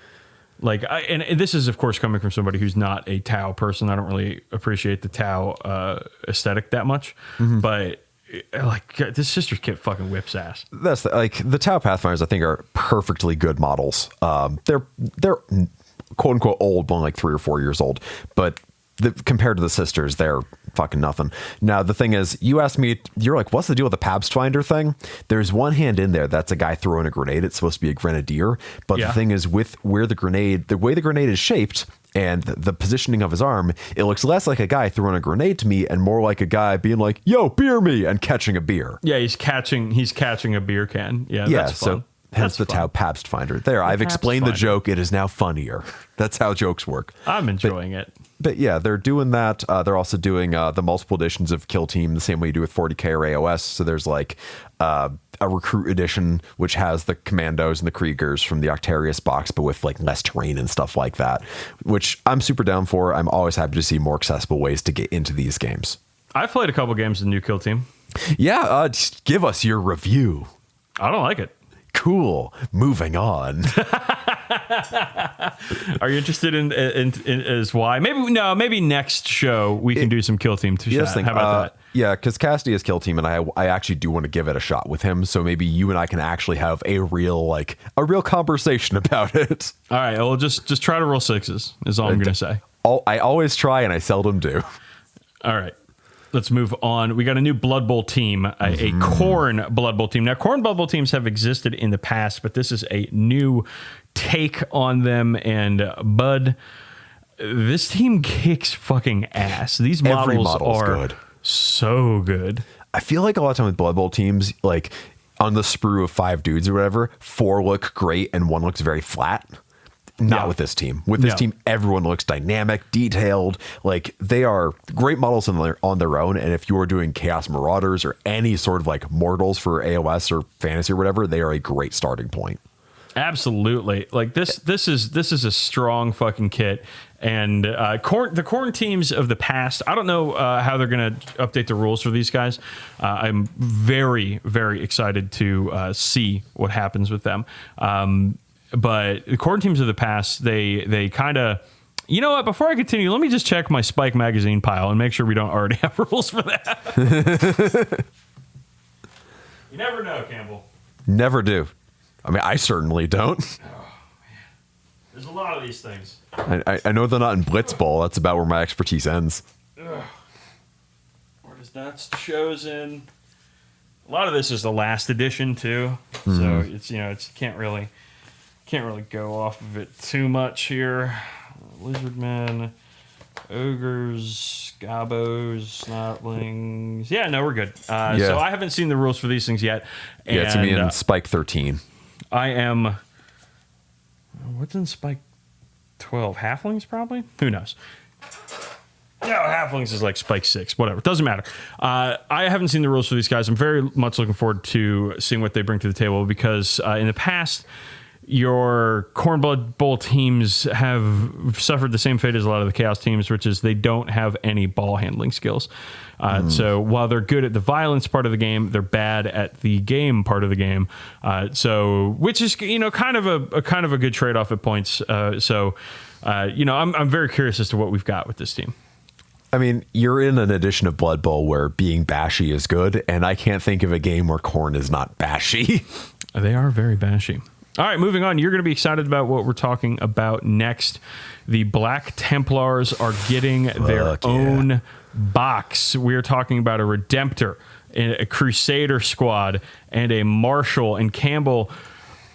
like, and this is of course coming from somebody who's not a Tau person. I don't really appreciate the Tau aesthetic that much, but like this Sisters kit fucking whips ass. That's the Tau Pathfinders. I think are perfectly good models. They're quote unquote old, only like 3 or 4 years old, but compared to the sisters, they're fucking nothing. Now, the thing is, you asked me, you're like, what's the deal with the Pabst Finder thing? There's one hand in there that's a guy throwing a grenade. It's supposed to be a grenadier. But the thing is, with where the way the grenade is shaped and the positioning of his arm, it looks less like a guy throwing a grenade to me and more like a guy being like, yo, beer me, and catching a beer. Yeah, he's catching a beer can. Yeah, that's fun. So hence the Pabst Finder. There, I've explained the joke. It is now funnier. That's how jokes work. I'm enjoying it. But yeah, they're doing that. They're also doing the multiple editions of Kill Team the same way you do with 40k or AOS. So there's like a recruit edition, which has the commandos and the Kriegers from the Octarius box, but with like less terrain and stuff like that, which I'm super down for. I'm always happy to see more accessible ways to get into these games. I've played a couple games in New Kill Team. Yeah, just give us your review. I don't like it. Cool. Moving on. Are you interested in as why? Maybe next show we can do some Kill Team to yes, How about that? Yeah, because Cassidy is Kill Team, and I actually do want to give it a shot with him. So maybe you and I can actually have a real conversation about it. All right, well, just try to roll sixes is all I'm going to say. I always try, and I seldom do. All right. Let's move on. We got a new Blood Bowl team, a Khorne Blood Bowl team. Now, Khorne Blood Bowl teams have existed in the past, but this is a new take on them. And Bud, this team kicks fucking ass. These models are good. So good. I feel like a lot of time with Blood Bowl teams, like on the sprue of 5 dudes or whatever, 4 look great and 1 looks very flat. Not with this team. With this team, everyone looks dynamic, detailed. Like, they are great models on their own. And if you are doing Chaos Marauders or any sort of like mortals for AOS or fantasy or whatever, they are a great starting point. Absolutely. Like this is a strong fucking kit. And the Khorne teams of the past, I don't know how they're going to update the rules for these guys. I'm very, very excited to see what happens with them. But the Khorne teams of the past, they kind of, you know what? Before I continue, let me just check my Spike magazine pile and make sure we don't already have rules for that. You never know, Campbell. Never do. I mean, I certainly don't. Oh, man. There's a lot of these things. I know they're not in Blitz Bowl. That's about where my expertise ends. Where does that chosen? A lot of this is the last edition too, so it's can't really go off of it too much here. Lizardmen, ogres, gobos, snotlings. Yeah, no, we're good. So I haven't seen the rules for these things yet. And, it's gonna be in Spike 13. I am. What's in Spike 12? Halflings, probably. Who knows? No, Halflings is like Spike 6. Whatever. Doesn't matter. I haven't seen the rules for these guys. I'm very much looking forward to seeing what they bring to the table because in the past, your Khorne Blood Bowl teams have suffered the same fate as a lot of the Chaos teams, which is they don't have any ball handling skills. So while they're good at the violence part of the game, they're bad at the game part of the game. Which is kind of a good trade off at points. I'm very curious as to what we've got with this team. I mean, you're in an edition of Blood Bowl where being bashy is good, and I can't think of a game where Khorne is not bashy. They are very bashy. All right, moving on. You're going to be excited about what we're talking about next. The Black Templars are getting their own box. We're talking about a Redemptor, a Crusader squad, and a Marshal and Campbell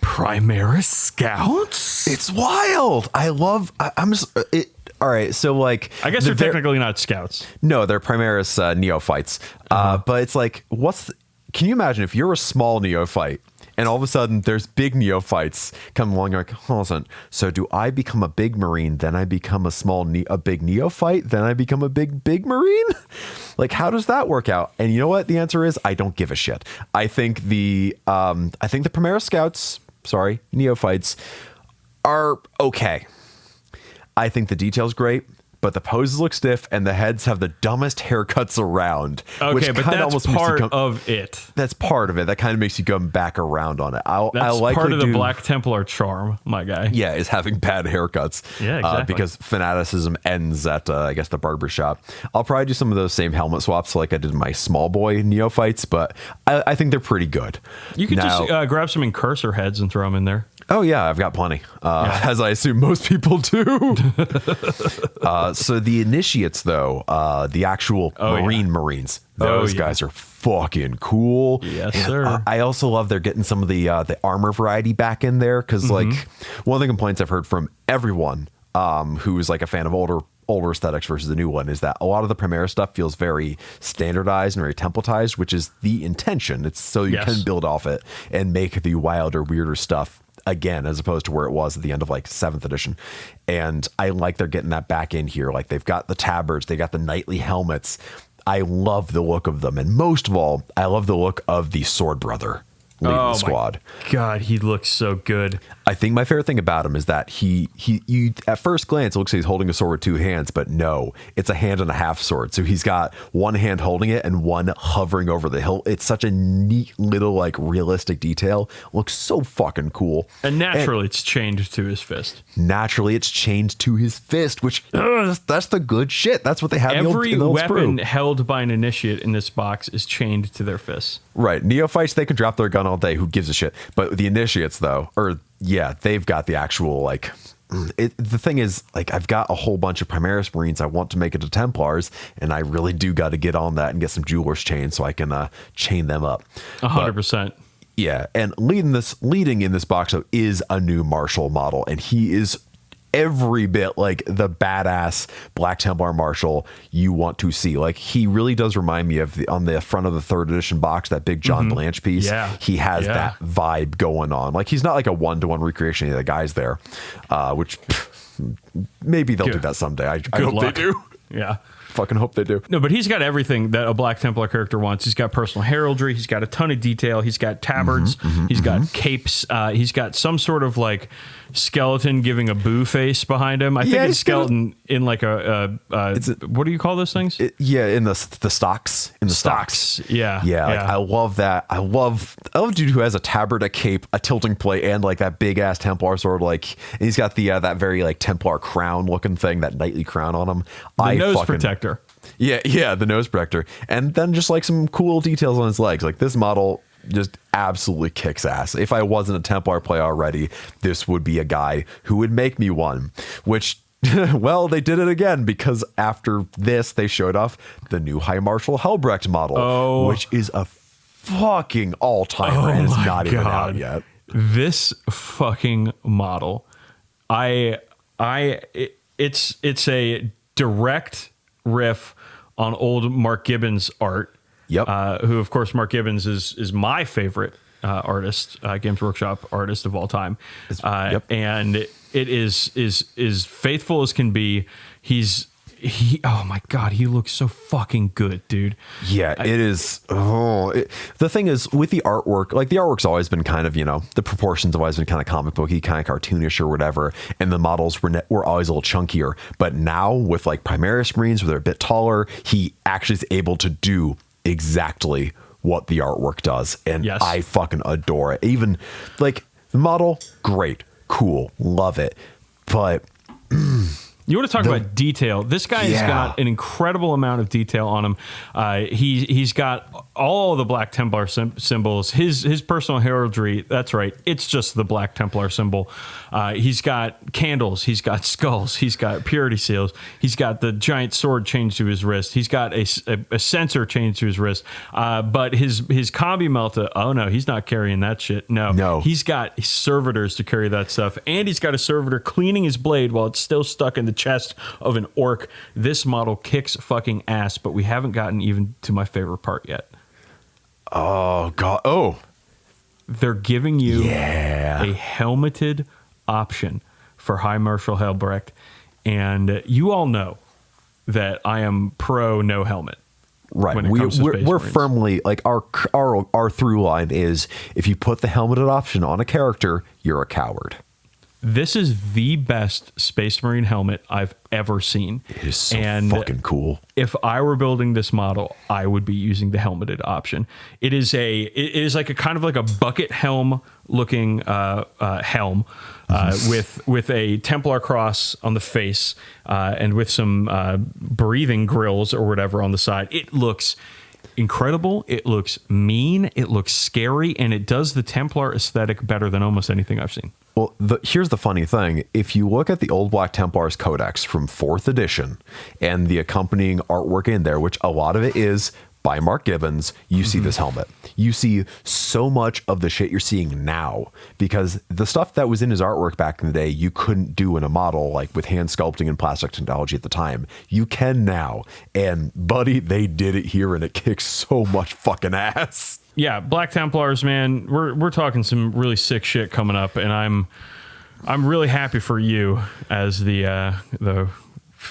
Primaris Scouts. It's wild. I'm just... All right, so like... I guess they're technically not scouts. No, they're Primaris neophytes. But it's like, can you imagine if you're a small neophyte and all of a sudden there's big neophytes come along, you're like, hold on, so do I become a big Marine, then I become a big neophyte, then I become a big Marine? Like, how does that work out? And you know what? The answer is I don't give a shit. I think the Primaris Scouts, neophytes, are okay. I think the detail's great, but the poses look stiff and the heads have the dumbest haircuts around. Okay, but that's part of it. That's part of it. That kind of makes you come back around on it. That's part of the Black Templar charm, my guy. Yeah, is having bad haircuts. Yeah, exactly. Because fanaticism ends at, I guess, the barbershop. I'll probably do some of those same helmet swaps like I did my small boy neophytes, but I think they're pretty good. You could just grab some Incursor heads and throw them in there. Oh, yeah, I've got plenty, as I assume most people do. So the initiates, though, the actual Marines, those guys are fucking cool. Yes, and, sir. I also love they're getting some of the armor variety back in there because, like, one of the complaints I've heard from everyone who's like a fan of older aesthetics versus the new one is that a lot of the Primaris stuff feels very standardized and very templatized, which is the intention. It's so you can build off it and make the wilder, weirder stuff again, as opposed to where it was at the end of like 7th edition. And I like they're getting that back in here. Like they've got the tabards, they got the knightly helmets. I love the look of them. And most of all, I love the look of the sword brother leading the squad. God, he looks so good. I think my favorite thing about him is that he at first glance it looks like he's holding a sword with 2 hands, but no, it's a hand and a half sword. So he's got one hand holding it and one hovering over the hilt. It's such a neat little like realistic detail. Looks so fucking cool. And naturally it's chained to his fist. Which that's the good shit. That's what they have. Every weapon held by an initiate in this box is chained to their fists. Right. Neophytes, they can drop their gun all day. Who gives a shit? But the initiates, though, they've got the actual, like, the thing is, like, I've got a whole bunch of Primaris Marines I want to make into Templars, and I really do got to get on that and get some Jeweler's chain so I can chain them up. 100%. Yeah, and leading in this box though is a new Marshal model, and he is every bit like the badass Black Templar Marshal you want to see. Like he really does remind me of on the front of the 3rd edition box, that big John Blanche piece. Yeah. He has that vibe going on. Like he's not like a 1-to-1 recreation of the guys there, which maybe they'll do that someday. I hope they do. Yeah. Fucking hope they do. No, but he's got everything that a Black Templar character wants. He's got personal heraldry. He's got a ton of detail. He's got tabards. He's got capes. He's got some sort of like skeleton giving a boo face behind him. I think it's skeleton in like what do you call those things? In the stocks. In the stocks. Yeah. Like, I love that. I love a dude who has a tabard, a cape, a tilting plate, and like that big ass Templar sword. Like, and he's got the that very like Templar crown looking thing, that knightly crown on him. The nose protector. Yeah, the nose protector. And then just like some cool details on his legs. Like this model just absolutely kicks ass. If I wasn't a Templar player already, this would be a guy who would make me one, which well, they did it again, because after this they showed off the new High Marshal Helbrecht model, which is a fucking all-timer and it's not even out yet. This fucking model, it's a direct riff on old Mark Gibbons art. Yep. Who, of course, Mark Gibbons is my favorite artist, Games Workshop artist of all time. And it is faithful as can be. Oh my God, he looks so fucking good, dude. Yeah, it is. The thing is with the artwork, like the artwork's always been kind of, the proportions have always been kind of comic booky, kind of cartoonish or whatever. And the models were always a little chunkier. But now with like Primaris Marines, where they're a bit taller, he actually is able to do exactly what the artwork does. And I fucking adore it. Even like the model, great, cool, love it. But you want to talk about detail? This guy has got an incredible amount of detail on him. He's got all the Black Templar symbols. His personal heraldry. That's right. It's just the Black Templar symbol. He's got candles. He's got skulls. He's got purity seals. He's got the giant sword chained to his wrist. He's got a censer chained to his wrist. But his combi melta. Oh no, he's not carrying that shit. No. He's got servitors to carry that stuff, and he's got a servitor cleaning his blade while it's still stuck in the chest of an orc. This model kicks fucking ass, but we haven't gotten even to my favorite part yet. Oh God. They're giving you a helmeted option for High Marshal Helbrecht, and you all know that I am pro no helmet. Right. We're firmly like our through line is, if you put the helmeted option on a character, you're a coward. This is the best Space Marine helmet I've ever seen. It is so fucking cool. If I were building this model, I would be using the helmeted option. It is like a kind of like a bucket helm looking helm with a Templar cross on the face and with some breathing grills or whatever on the side. It looks incredible. It looks mean. It looks scary, and it does the Templar aesthetic better than almost anything I've seen. Well, here's the funny thing. If you look at the old Black Templars Codex from 4th edition and the accompanying artwork in there, which a lot of it is by Mark Gibbons, you see this helmet. You see so much of the shit you're seeing now, because the stuff that was in his artwork back in the day, you couldn't do in a model, like with hand sculpting and plastic technology at the time. You can now. And buddy, they did it here and it kicks so much fucking ass. Yeah, Black Templars, man, we're talking some really sick shit coming up, and I'm really happy for you as the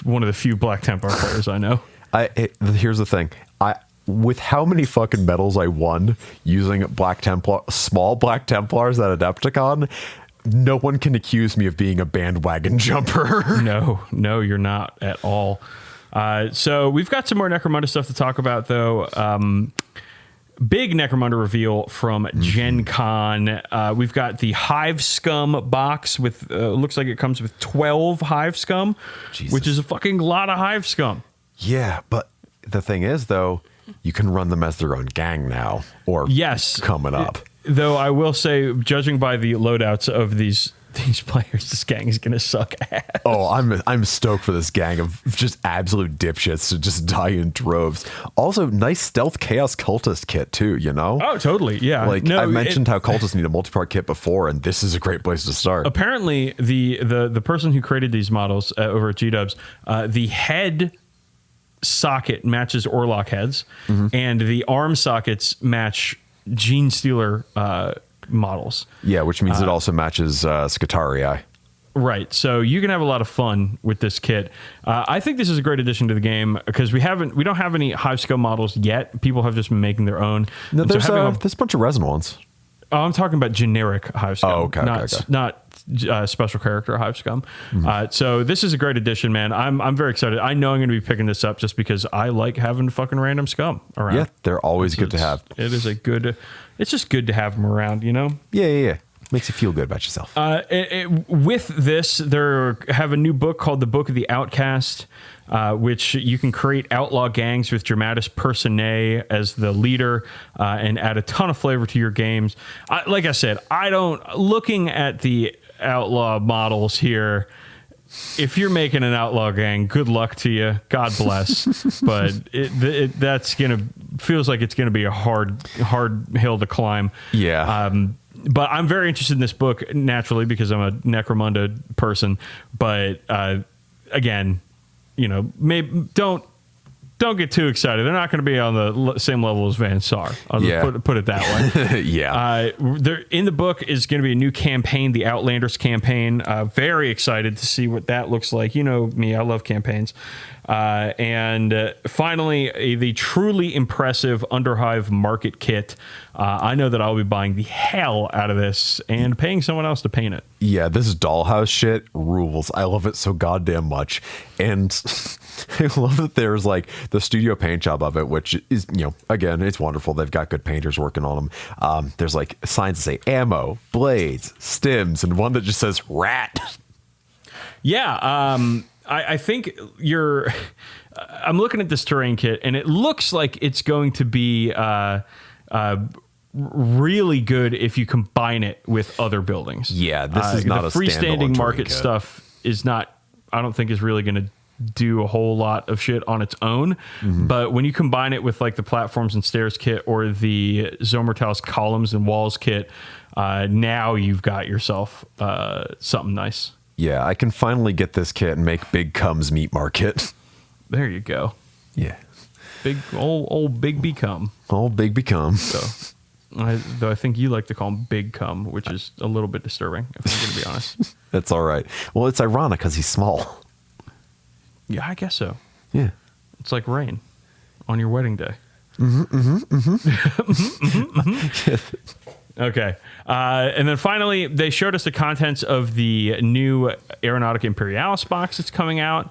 one of the few Black Templar players I know. Here's the thing. With how many fucking medals I won using small Black Templars at Adepticon, no one can accuse me of being a bandwagon jumper. No, you're not at all. So we've got some more Necromunda stuff to talk about, though. Big Necromunda reveal from Gen Con. We've got the Hive Scum box with, looks like it comes with 12 Hive Scum, Jesus. Which is a fucking lot of Hive Scum. Yeah, but the thing is, though, you can run them as their own gang now, or coming up. Though I will say, judging by the loadouts of these players, this gang is going to suck ass. Oh, I'm stoked for this gang of just absolute dipshits to just die in droves. Also, nice stealth chaos cultist kit too, you know? Oh, totally, yeah. Like, I mentioned how cultists need a multi-part kit before, and this is a great place to start. Apparently, the person who created these models over at G-Dubs, the head socket matches Orlok heads, and the arm sockets match Gene Stealer models. Yeah, which means it also matches Scutarii. Right, so you can have a lot of fun with this kit. I think this is a great addition to the game because we don't have any Hive Scum models yet. People have just been making their own. No, there's a bunch of resin ones. Oh, I'm talking about generic Hive Scum. Oh, okay. Not special character Hive Scum. So this is a great addition, man. I'm very excited. I know I'm going to be picking this up just because I like having fucking random scum around. Yeah, they're always good to have. It's just good to have them around, you know? Yeah. Makes you feel good about yourself. With this, they have a new book called The Book of the Outcast, which you can create outlaw gangs with Dramatis Personae as the leader and add a ton of flavor to your games. Like I said, looking at the outlaw models here, if you're making an outlaw gang, good luck to you. God bless. But feels like it's gonna be a hard hill to climb. Yeah. But I'm very interested in this book naturally because I'm a Necromunda person. But again, you know, maybe don't get too excited. They're not going to be on the same level as Van Sar. I'll just put it that way. Yeah. In the book is going to be a new campaign, the Outlanders campaign. Very excited to see what that looks like. You know me, I love campaigns. And finally, the truly impressive Underhive Market Kit. I know that I'll be buying the hell out of this and paying someone else to paint it. Yeah, this dollhouse shit rules. I love it so goddamn much. And I love that there's like the studio paint job of it, which is, you know, again, it's wonderful. They've got good painters working on them. There's like signs that say ammo, blades, stims, and one that just says rat. Yeah, I think I'm looking at this terrain kit, and it looks like it's going to be really good if you combine it with other buildings. Yeah, this is not the a freestanding market kit. Stuff is not. I don't think is really going to do a whole lot of shit on its own. But when you combine it with like the platforms and stairs kit or the Zomertaus columns and walls kit, now you've got yourself something nice. Yeah, I can finally get this kit and make Big Cum's meat market. There you go. Yeah. Big old Big Become. Old Big Become. So, though I think you like to call him Big Cum, which is a little bit disturbing, if I'm going to be honest. That's all right. Well, it's ironic because he's small. Yeah, I guess so. Yeah. It's like rain on your wedding day. Okay. And then finally, they showed us the contents of the new Aeronautica Imperialis box that's coming out,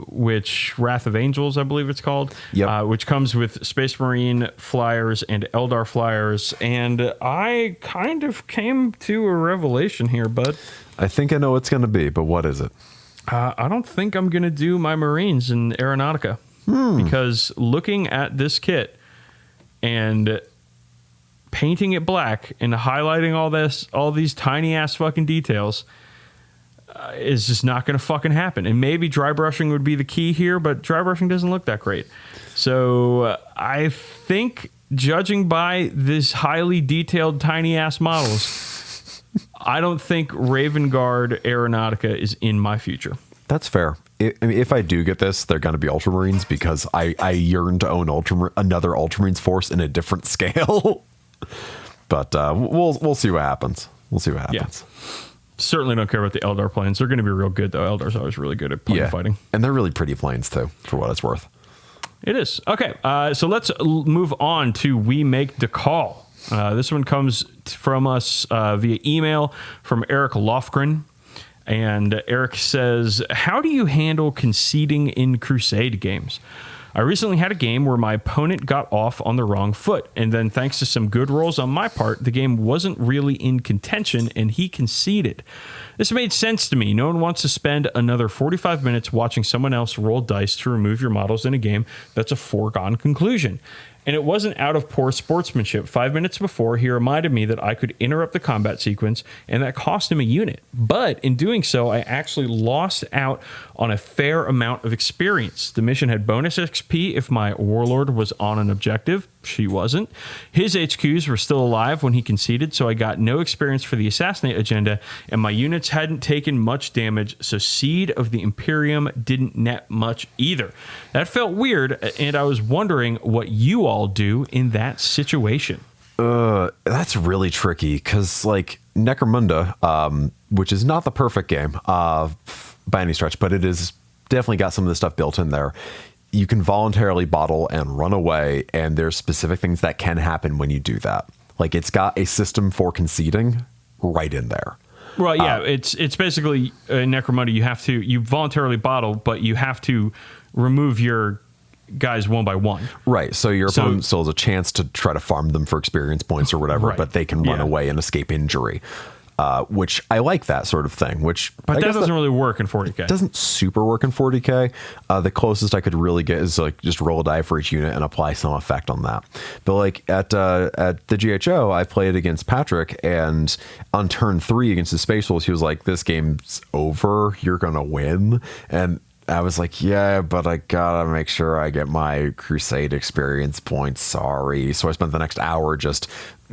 which Wrath of Angels, I believe it's called, which comes with Space Marine flyers and Eldar flyers. And I kind of came to a revelation here, bud. I think I know what it's going to be, but what is it? I don't think I'm going to do my Marines in Aeronautica because looking at this kit and painting it black and highlighting all these tiny ass fucking details is just not going to fucking happen. And maybe dry brushing would be the key here, but dry brushing doesn't look that great. So I think, judging by this highly detailed tiny ass models, I don't think Raven Guard Aeronautica is in my future. That's fair. If I do get this, they're going to be Ultramarines, because I yearn to own another Ultramarines force in a different scale. But we'll see what happens. We'll see what happens. Yeah. Certainly don't care about the Eldar planes. They're going to be real good, though. Eldar's always really good at plane fighting. And they're really pretty planes, too, for what it's worth. It is. Okay, so let's move on to We Make the Call. This one comes from us via email from Eric Lofgren. And Eric says, how do you handle conceding in Crusade games? I recently had a game where my opponent got off on the wrong foot, and then thanks to some good rolls on my part, the game wasn't really in contention, and he conceded. This made sense to me. No one wants to spend another 45 minutes watching someone else roll dice to remove your models in a game that's a foregone conclusion. And it wasn't out of poor sportsmanship. 5 minutes before, he reminded me that I could interrupt the combat sequence, and that cost him a unit. But in doing so, I actually lost out on a fair amount of experience. The mission had bonus XP if my warlord was on an objective. She wasn't. His HQs were still alive when he conceded, so I got no experience for the assassinate agenda, and my units hadn't taken much damage, so Seed of the Imperium didn't net much either. That felt weird, and I was wondering what you all do in that situation. That's really tricky, because like Necromunda, which is not the perfect game by any stretch, but it is definitely got some of the stuff built in there. You can voluntarily bottle and run away, and there's specific things that can happen when you do that. Like, it's got a system for conceding right in there. Well, yeah, it's basically Necromunda. You voluntarily bottle, but you have to remove your guys one by one. Right. So your opponent still has a chance to try to farm them for experience points or whatever, but they can run away and escape injury. Which I like that sort of thing. But that doesn't really work in 40k. It doesn't super work in 40k. The closest I could really get is like just roll a die for each unit and apply some effect on that. But like at the GHO, I played against Patrick, and on turn 3 against the Space Wolves, he was like, "This game's over. You're gonna win." And I was like, yeah, but I gotta make sure I get my Crusade experience points. Sorry. So I spent the next hour just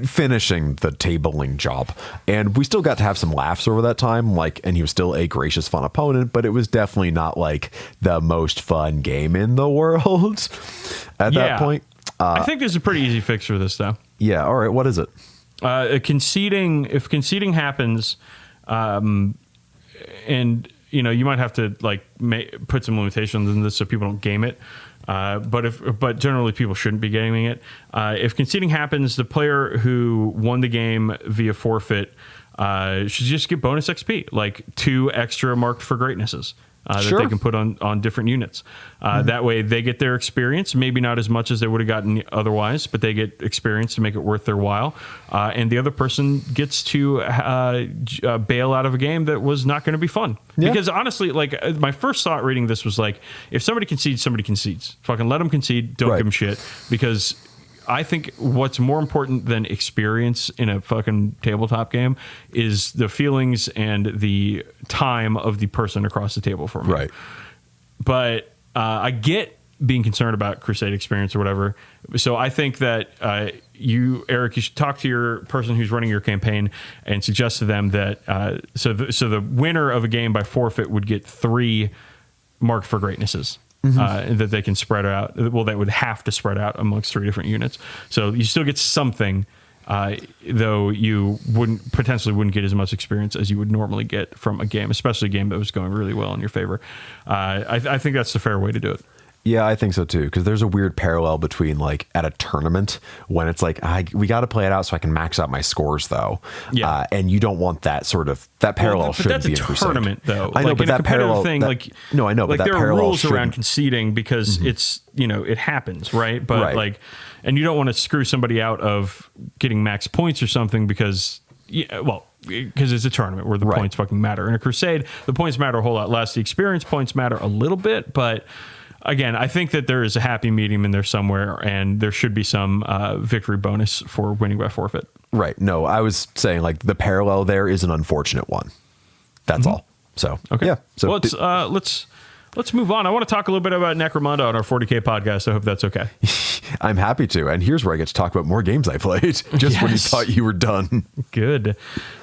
finishing the tabling job, and we still got to have some laughs over that time. And he was still a gracious, fun opponent, but it was definitely not like the most fun game in the world at that point. I think there's a pretty easy fix for this, though. Yeah. All right. What is it? If conceding happens, and you might have to put some limitations in this so people don't game it. But generally people shouldn't be gaming it. If conceding happens, the player who won the game via forfeit should just get bonus XP, like 2 extra marked for greatnesses. That they can put on different units. That way they get their experience, maybe not as much as they would have gotten otherwise, but they get experience to make it worth their while. And the other person gets to bail out of a game that was not going to be fun. Yeah. Because honestly, my first thought reading this was like, if somebody concedes, somebody concedes. Fucking let them concede. Don't give them shit. Because I think what's more important than experience in a fucking tabletop game is the feelings and the time of the person across the table from me. Right. But I get being concerned about Crusade experience or whatever. So I think that Eric, you should talk to your person who's running your campaign and suggest to them that so the winner of a game by forfeit would get 3 marked for greatnesses. That they can spread out. Well, they would have to spread out amongst 3 different units. So you still get something, though you potentially wouldn't get as much experience as you would normally get from a game, especially a game that was going really well in your favor. I think that's the fair way to do it. Yeah, I think so too, because there's a weird parallel between at a tournament when it's like, we got to play it out so I can max out my scores, though. Yeah, and you don't want that parallel. But that's a tournament, though. I know, but that parallel thing, I know, but that there are rules shouldn't. Around conceding because it's it happens, right? But and you don't want to screw somebody out of getting max points or something because it's a tournament where the points fucking matter. In a Crusade, the points matter a whole lot less. The experience points matter a little bit, but again, I think that there is a happy medium in there somewhere, and there should be some victory bonus for winning by forfeit. Right. No, I was saying like the parallel there is an unfortunate one. That's all. So, okay. Yeah. So let's move on. I want to talk a little bit about Necromunda on our 40k podcast. I hope that's okay. I'm happy to. And here's where I get to talk about more games I played just when you thought you were done. Good.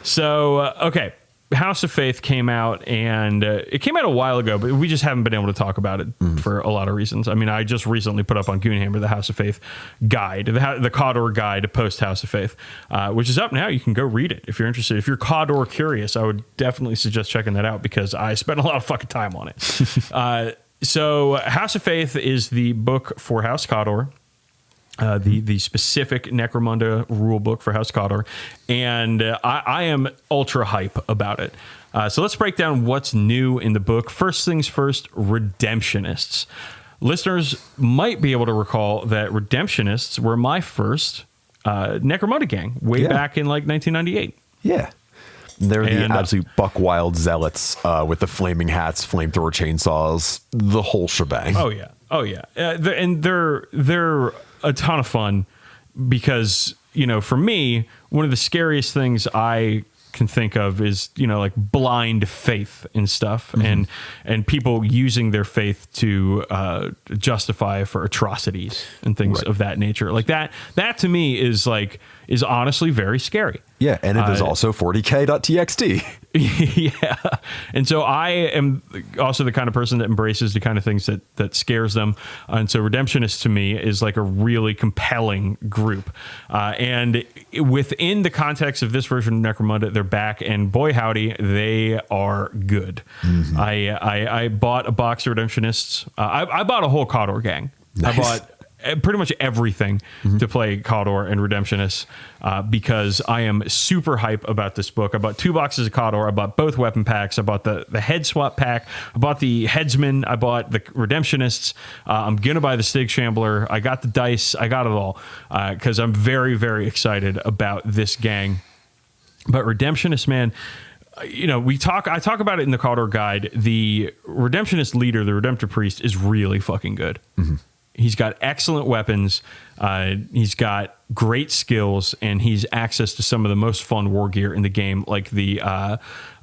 So, okay. House of Faith came out, and it came out a while ago, but we just haven't been able to talk about it for a lot of reasons. I mean, I just recently put up on Goonhammer the House of Faith guide, the Cawdor guide post House of Faith, which is up now. You can go read it if you're interested. If you're Cawdor curious, I would definitely suggest checking that out because I spent a lot of fucking time on it. So House of Faith is the book for House Cawdor. The specific Necromunda rule book for House Cawdor, and I am ultra hype about it. So let's break down what's new in the book. First things first, Redemptionists. Listeners might be able to recall that Redemptionists were my first Necromunda gang way back in like 1998. Yeah. They're the absolute buck wild zealots with the flaming hats, flamethrower chainsaws, the whole shebang. Oh yeah. And they're a ton of fun because, you know, for me, one of the scariest things I can think of is, you know, like blind faith and stuff, and people using their faith to justify for atrocities and things of that nature. Like that to me is honestly very scary. Yeah, and it is also 40k.txt. Yeah. And so I am also the kind of person that embraces the kind of things that scares them. And so Redemptionists to me is like a really compelling group. And within the context of this version of Necromunda, they're back, and boy howdy, they are good. I bought a box of Redemptionists. I bought a whole Cawdor gang. Nice. I bought pretty much everything to play Cawdor and Redemptionists because I am super hype about this book. I bought 2 boxes of Cawdor. I bought both weapon packs. I bought the head swap pack. I bought the headsman. I bought the Redemptionists. I'm going to buy the Stig Shambler. I got the dice. I got it all because I'm very, very excited about this gang. But Redemptionists, man, you know, I talk about it in the Cawdor guide. The Redemptionist leader, the Redemptor Priest, is really fucking good. He's got excellent weapons. He's got great skills, and he's access to some of the most fun war gear in the game, like the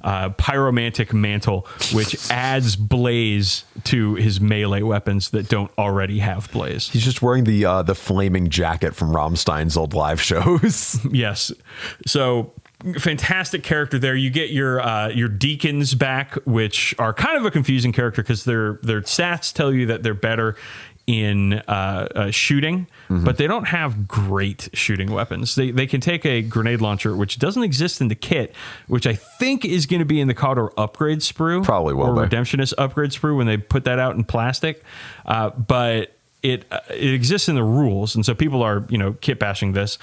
pyromantic mantle, which adds blaze to his melee weapons that don't already have blaze. He's just wearing the flaming jacket from Rammstein's old live shows. Yes. So fantastic character there. You get your Dickens back, which are kind of a confusing character because their stats tell you that they're better in shooting, but they don't have great shooting weapons. They can take a grenade launcher, which doesn't exist in the kit, which I think is going to be in the Cawdor upgrade sprue. Probably will or be. Redemptionist upgrade sprue when they put that out in plastic. But it exists in the rules, and so people are, you know, kit bashing this,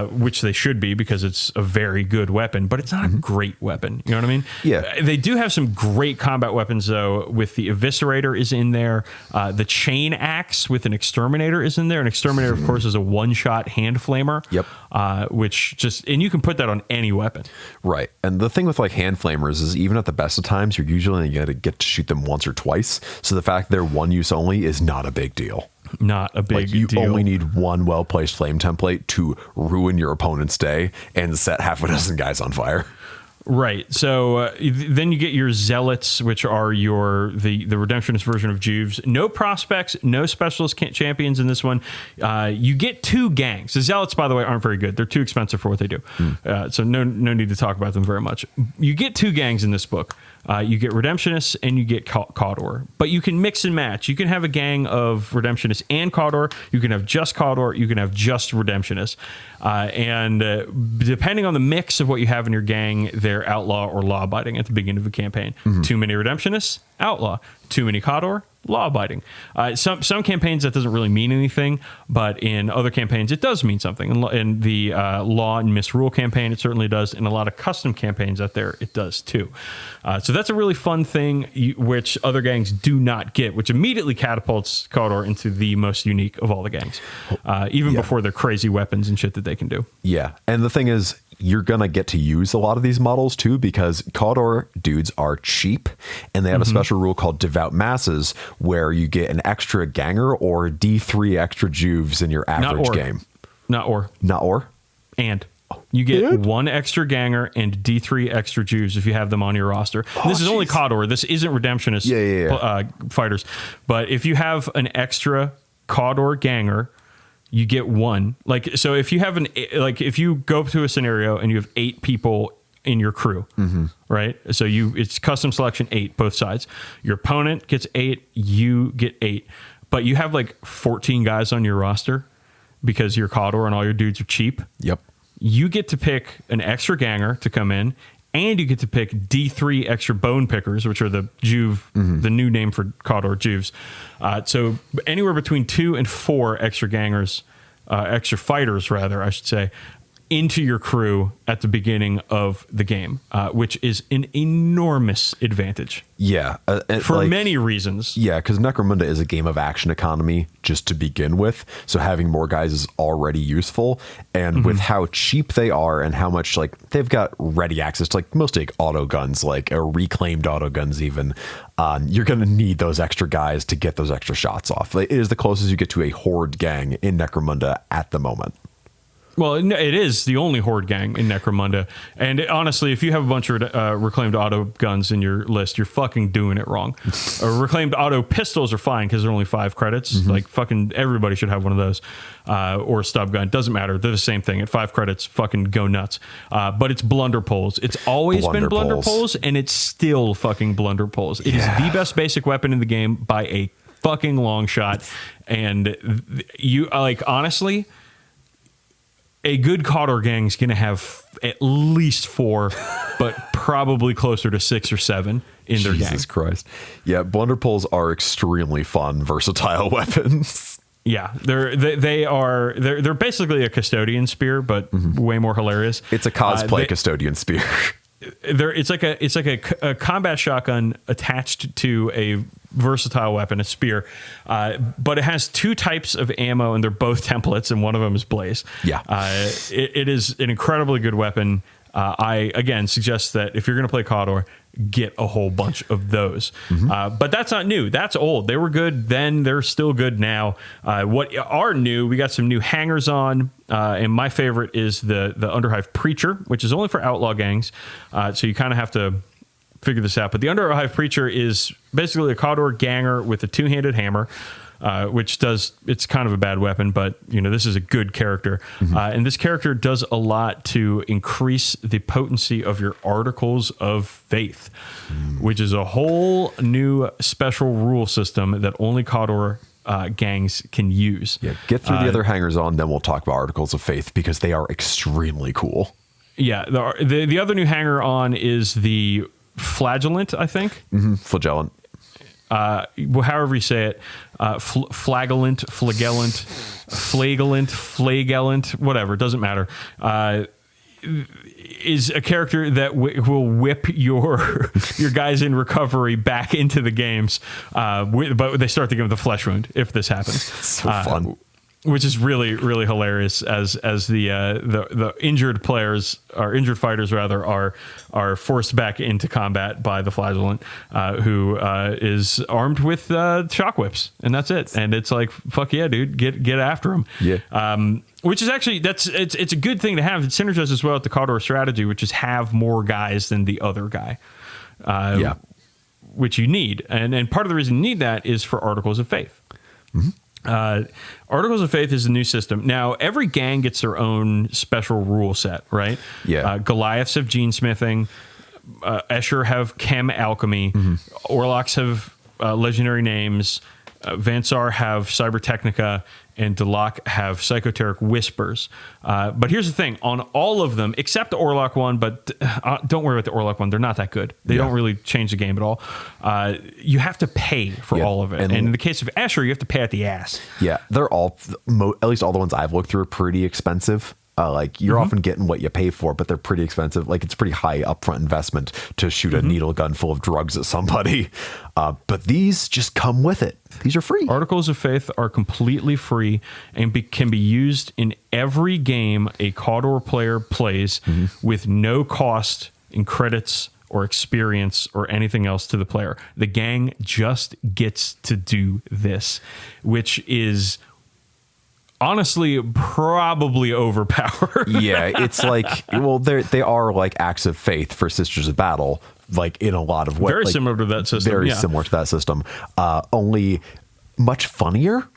which they should be because it's a very good weapon, but it's not a great weapon. You know what I mean? Yeah. They do have some great combat weapons though. With the Eviscerator is in there, the Chain Axe with an Exterminator is in there. An Exterminator, of course, is a one-shot hand flamer. Yep. Which and you can put that on any weapon. Right. And the thing with like hand flamers is even at the best of times, you're usually going to get to shoot them once or twice. So the fact they're one use only is not a big deal. Not a big deal. You only need one well-placed flame template to ruin your opponent's day and set half a dozen guys on fire. Right. So then you get your Zealots, which are the Redemptionist version of Juves. No prospects, no specialist champions in this one. You get 2 gangs. The Zealots, by the way, aren't very good. They're too expensive for what they do. So no need to talk about them very much. You get 2 gangs in this book. You get Redemptionists and you get Cawdor, but you can mix and match. You can have a gang of Redemptionists and Cawdor. You can have just Cawdor. You can have just Redemptionists. And depending on the mix of what you have in your gang, they're outlaw or law-abiding at the beginning of a campaign. Too many Redemptionists, outlaw. Too many Cawdor, law-abiding. Some campaigns that doesn't really mean anything, but in other campaigns it does mean something. In the Law and Misrule campaign, it certainly does. In a lot of custom campaigns out there, it does too. So that's a really fun thing, which other gangs do not get, which immediately catapults Cawdor into the most unique of all the gangs, even before their crazy weapons and shit that they can do. Yeah, and the thing is, you're going to get to use a lot of these models too, because Cawdor dudes are cheap, and they have a special rule called Devout Masses, where you get an extra Ganger or D3 extra Juves in your average game. Not or. And. You get one extra Ganger and D3 extra Juves if you have them on your roster. This is only Cawdor. This isn't Redemptionist fighters. But if you have an extra Cawdor Ganger, you get one. Like, so if you have if you go to a scenario and you have 8 people in your crew, right? So it's custom selection 8, both sides. Your opponent gets 8, you get 8. But you have like 14 guys on your roster because you're Cawdor and all your dudes are cheap. Yep. You get to pick an extra Ganger to come in, and you get to pick D3 extra Bone Pickers, which are the Juve, the new name for Cawdor Juves. So anywhere between 2 and 4 extra Gangers, extra fighters rather, I should say, into your crew at the beginning of the game, which is an enormous advantage. Yeah. For many reasons. Yeah, because Necromunda is a game of action economy just to begin with. So having more guys is already useful. And with how cheap they are and how much they've got ready access to mostly auto guns, reclaimed auto guns even, you're going to need those extra guys to get those extra shots off. It is the closest you get to a horde gang in Necromunda at the moment. Well, it is the only horde gang in Necromunda. And honestly, if you have a bunch of reclaimed auto guns in your list, you're fucking doing it wrong. Reclaimed auto pistols are fine because they're only 5 credits. Fucking everybody should have one of those. Or stub gun. Doesn't matter. They're the same thing. At 5 credits, fucking go nuts. But it's blunder poles. It's always been blunder poles, and it's still fucking blunder poles. It is the best basic weapon in the game by a fucking long shot. And you honestly, a good Cawdor gang is going to have at least 4, but probably closer to 6 or 7 in their gang. Jesus Christ. Yeah, blunder poles are extremely fun, versatile weapons. Yeah, they're basically a custodian spear, but way more hilarious. It's a cosplay custodian spear. It's like a combat shotgun attached to a versatile weapon, a spear, but it has 2 types of ammo, and they're both templates, and one of them is blaze. Yeah, it is an incredibly good weapon. I again suggest that if you're going to play Cawdor, get a whole bunch of those. But that's not new. That's old. They were good then. They're still good now. What are new? We got some new hangers on, and my favorite is the Underhive Preacher, which is only for outlaw gangs. So you kind of have to figure this out. But the Underhive Preacher is basically a Cawdor ganger with a 2-handed hammer. It's kind of a bad weapon, but this is a good character. And this character does a lot to increase the potency of your Articles of Faith, which is a whole new special rule system that only Cawdor gangs can use. Yeah, get through the other hangers on, then we'll talk about Articles of Faith, because they are extremely cool. Yeah, the other new hanger on is the Flagellant, I think. Flagellant. However you say it, flagellant, whatever, doesn't matter. Is a character that will whip your guys in recovery back into the games, but they start the game with a flesh wound if this happens. So fun. Which is really, really hilarious as the injured players, or injured fighters rather, are forced back into combat by the Flagellant, who is armed with shock whips, and that's it. And it's like, fuck yeah, dude, get after him. Yeah. Which is actually it's a good thing to have. It synergizes as well with the Cawdor strategy, which is have more guys than the other guy. Which you need, and part of the reason you need that is for Articles of Faith. Articles of Faith is a new system. Now, every gang gets their own special rule set, right? Yeah. Goliaths have gene smithing. Escher have chem alchemy. Orlocks have legendary names. Vansar have Cybertechnica, and Delac have Psychoteric Whispers. But here's the thing. On all of them, except the Orlock one, but don't worry about the Orlock one. They're not that good. They don't really change the game at all. You have to pay for all of it. And in the case of Escher, you have to pay at the ass. Yeah, they're all, at least all the ones I've looked through, are pretty expensive. Like you're often getting what you pay for, but they're pretty expensive. Like it's pretty high upfront investment to shoot a needle gun full of drugs at somebody. But these just come with it. These are free. Articles of Faith are completely free and can be used in every game a Cawdor player plays with no cost in credits or experience or anything else to the player. The gang just gets to do this, which is honestly probably overpowered. Yeah, it's like, well, they are like acts of faith for Sisters of Battle, like in a lot of ways. Very like, similar to that system. Very similar to that system. Only much funnier.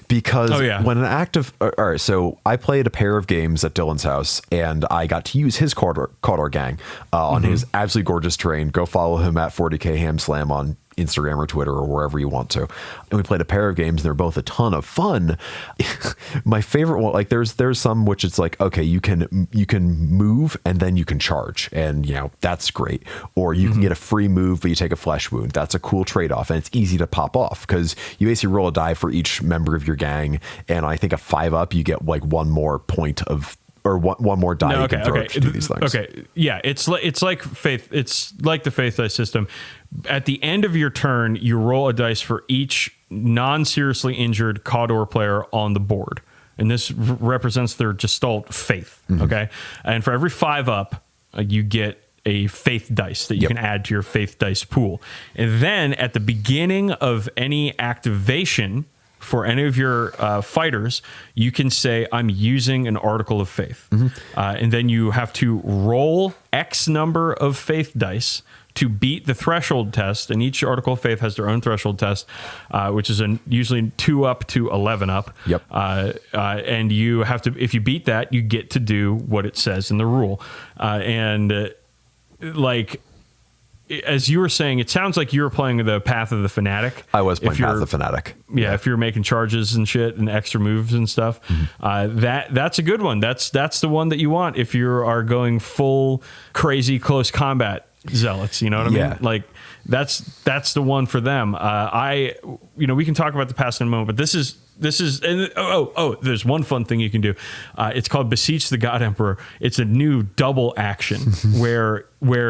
Because when an active, all right, so I played a pair of games at Dylan's house and I got to use his Cawdor gang on his absolutely gorgeous terrain. Go follow him at 40k Hamslam on Instagram or Twitter or wherever you want to. And we played a pair of games and they're both a ton of fun. My favorite one, like there's some which it's like, okay, you can move and then you can charge, and you know, that's great. Or you can get a free move, but you take a flesh wound. That's a cool trade-off, and it's easy to pop off because you basically roll a die for each member of your gang, and I think a 5-up you get like one more point of, or one more die you can throw to do these things. Okay, yeah, it's like Faith. It's like the Faith dice system. At the end of your turn, you roll a dice for each non-seriously injured Cawdor player on the board, and this represents their Gestalt Faith. Okay, and for every 5-up, you get a Faith dice that you can add to your Faith dice pool, and then at the beginning of any activation for any of your fighters, you can say, I'm using an Article of Faith. And then you have to roll X number of Faith dice to beat the threshold test. And each Article of Faith has their own threshold test, which is usually 2-up to 11-up. And you have to, if you beat that, you get to do what it says in the rule. Like, as you were saying, it sounds like you were playing the Path of the Fanatic. I was playing Path of the Fanatic. Yeah, if you're making charges and shit and extra moves and stuff, that's a good one. That's the one that you want if you are going full crazy close combat zealots. You know what I mean? Like that's the one for them. We can talk about the past in a moment, but this is and there's one fun thing you can do. It's called Beseech the God Emperor. It's a new double action where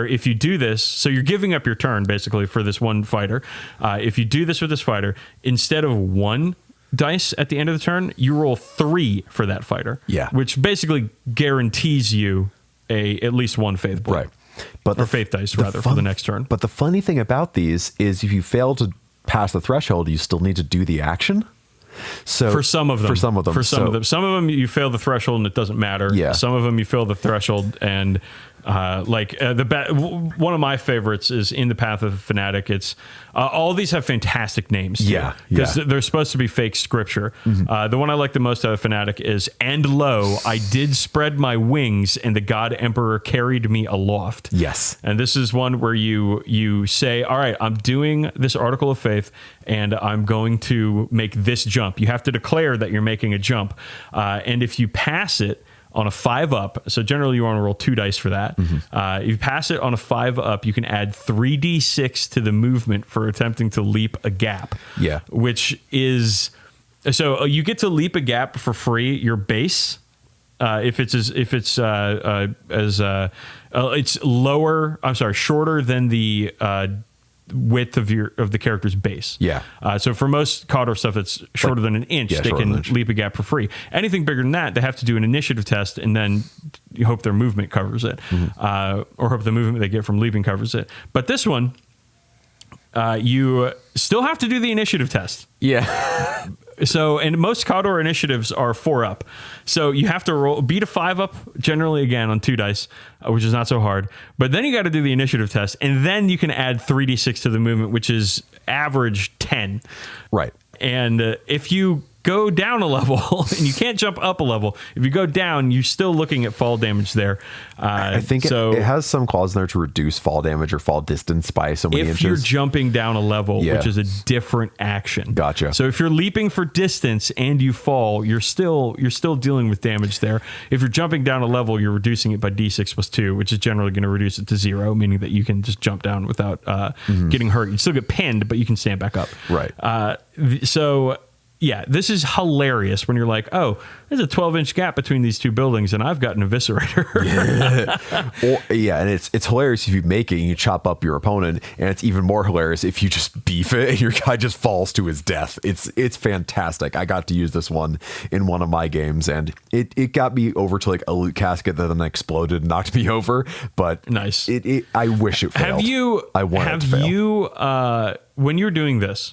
if you do this, so you're giving up your turn basically for this one fighter. If you do this with this fighter, instead of 1 dice at the end of the turn, you roll 3 for that fighter. Yeah, which basically guarantees you at least 1 faith point. Right. But or faith dice rather for the next turn. But the funny thing about these is if you fail to pass the threshold, you still need to do the action. So for some of them, some of them you fail the threshold and it doesn't matter. Yeah. Some of them you fail the threshold and one of my favorites is In the Path of the Fanatic. It's all these have fantastic names. Because they're supposed to be fake scripture. The one I like the most out of Fanatic is, and lo, I did spread my wings and the God Emperor carried me aloft. Yes. And this is one where you say, all right, I'm doing this Article of Faith and I'm going to make this jump. You have to declare that you're making a jump. And if you pass it on a 5-up, so generally you want to roll 2 dice for that. If you pass it on a 5-up, you can add 3d6 to the movement for attempting to leap a gap. Yeah, which is so you get to leap a gap for free. Your base, it's lower. I'm sorry, shorter than the width of the character's base. Yeah. So for most Cawdor stuff, it's shorter than an inch. They can leap a gap for free. Anything bigger than that, they have to do an initiative test, and then you hope their movement covers it, or hope the movement they get from leaping covers it. But this one, you still have to do the initiative test. Yeah. So, and most Cawdor initiatives are 4-up. So you have to beat a 5-up generally again on 2 dice, which is not so hard. But then you got to do the initiative test, and then you can add 3d6 to the movement, which is average 10. Right. And if you go down a level and you can't jump up a level, if you go down, you're still looking at fall damage there. I think it has some clause in there to reduce fall damage or fall distance by so many inches. If you're jumping down a level, which is a different action. Gotcha. So if you're leaping for distance and you fall, you're still dealing with damage there. If you're jumping down a level, you're reducing it by d6 plus 2, which is generally going to reduce it to 0, meaning that you can just jump down without getting hurt. You still get pinned, but you can stand back up. Right. So Yeah, this is hilarious when you're like, oh, there's a 12-inch gap between these two buildings, and I've got an eviscerator. And it's hilarious if you make it and you chop up your opponent, and it's even more hilarious if you just beef it and your guy just falls to his death. It's fantastic. I got to use this one in one of my games, and it got me over to like a loot casket that then exploded and knocked me over. But nice. I wish it failed. When you're doing this,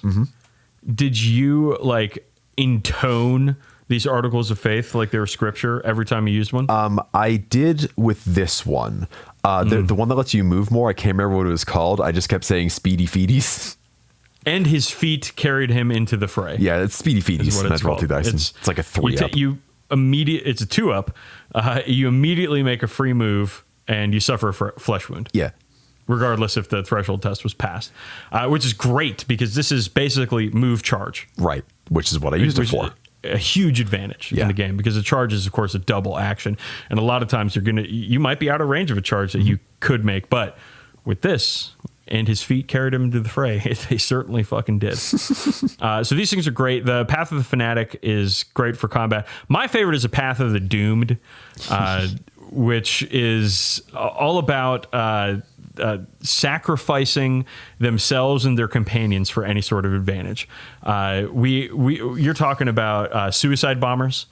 did you like intone these articles of faith like they were scripture every time you used one? I did with this one. The one that lets you move more, I can't remember what it was called. I just kept saying Speedy Feeties. And his feet carried him into the fray. Yeah, it's Speedy Feeties. That's roll 2 dice. It's like a 3-up. It's a 2-up. You immediately make a free move and you suffer a flesh wound. Yeah. Regardless if the threshold test was passed, which is great because this is basically move charge. Right, which is what I used it for. A huge advantage in the game because the charge is, of course, a double action. And a lot of times you might be out of range of a charge that you could make. But with this, and his feet carried him to the fray, they certainly fucking did. So these things are great. The Path of the Fanatic is great for combat. My favorite is the Path of the Doomed, which is all about sacrificing themselves and their companions for any sort of advantage. You're talking about suicide bombers,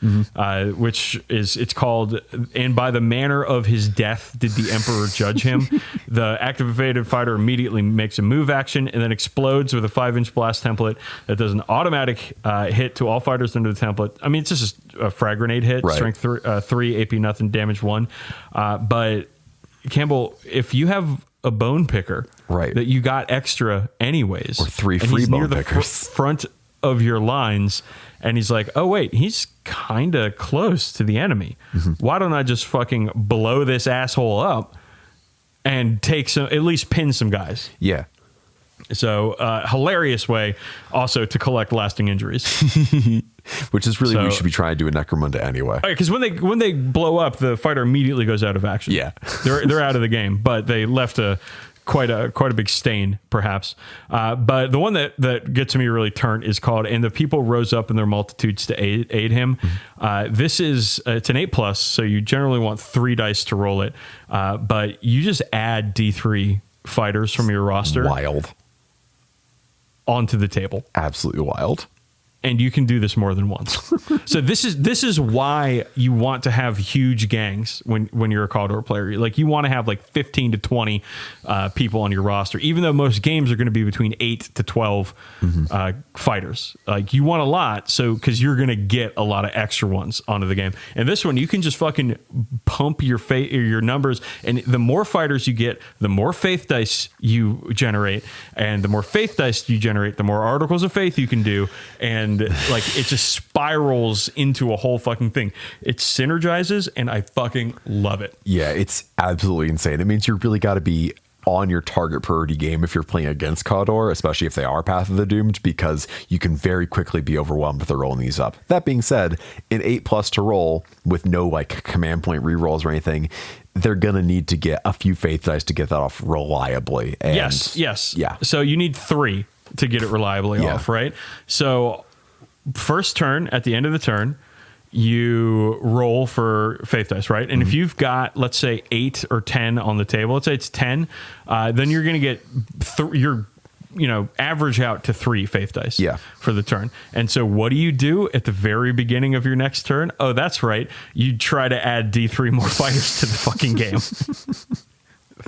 which it's called, and by the manner of his death did the Emperor judge him. The activated fighter immediately makes a move action and then explodes with a 5-inch blast template that does an automatic hit to all fighters under the template. I mean, it's just a frag grenade hit, right. Strength 3, AP nothing, damage 1. But Campbell, if you have a bone picker that you got extra anyways, or 3 free bone pickers, front of your lines, and he's like, oh wait, he's kind of close to the enemy. Why don't I just fucking blow this asshole up and at least pin some guys? Yeah. So hilarious way also to collect lasting injuries. Which is really what we should be trying to do in Necromunda anyway. Because when they blow up, the fighter immediately goes out of action. Yeah. they're out of the game, but they left quite a big stain, perhaps. But the one that gets me really turnt is called "And the People Rose Up in Their Multitudes to Aid Him." This is it's an 8+, so you generally want 3 dice to roll it, but you just add D3 fighters from your roster onto the table. Absolutely wild. And you can do this more than once. So this is why you want to have huge gangs when you're a Caldor player. Like you want to have like 15 to 20 people on your roster, even though most games are going to be between 8 to 12 fighters. Like you want a lot, so because you're going to get a lot of extra ones onto the game. And this one, you can just fucking pump your numbers, and the more fighters you get, the more faith dice you generate, and the more faith dice you generate, the more articles of faith you can do, and like it just spirals into a whole fucking thing. It synergizes, and I fucking love it. Yeah, it's absolutely insane. It means you really got to be on your target priority game if you're playing against Cawdor, especially if they are Path of the Doomed, because you can very quickly be overwhelmed if they're rolling these up. That being said, an 8+ to roll with no like command point rerolls or anything, they're gonna need to get a few faith dice to get that off reliably. And yes. Yeah. So you need 3 to get it reliably off, right? So first turn, at the end of the turn, you roll for faith dice, right? And if you've got, let's say, 8 or 10 on the table, let's say it's 10, then you're going to get average out to 3 faith dice for the turn. And so what do you do at the very beginning of your next turn? Oh, that's right. You try to add D3 more fighters to the fucking game.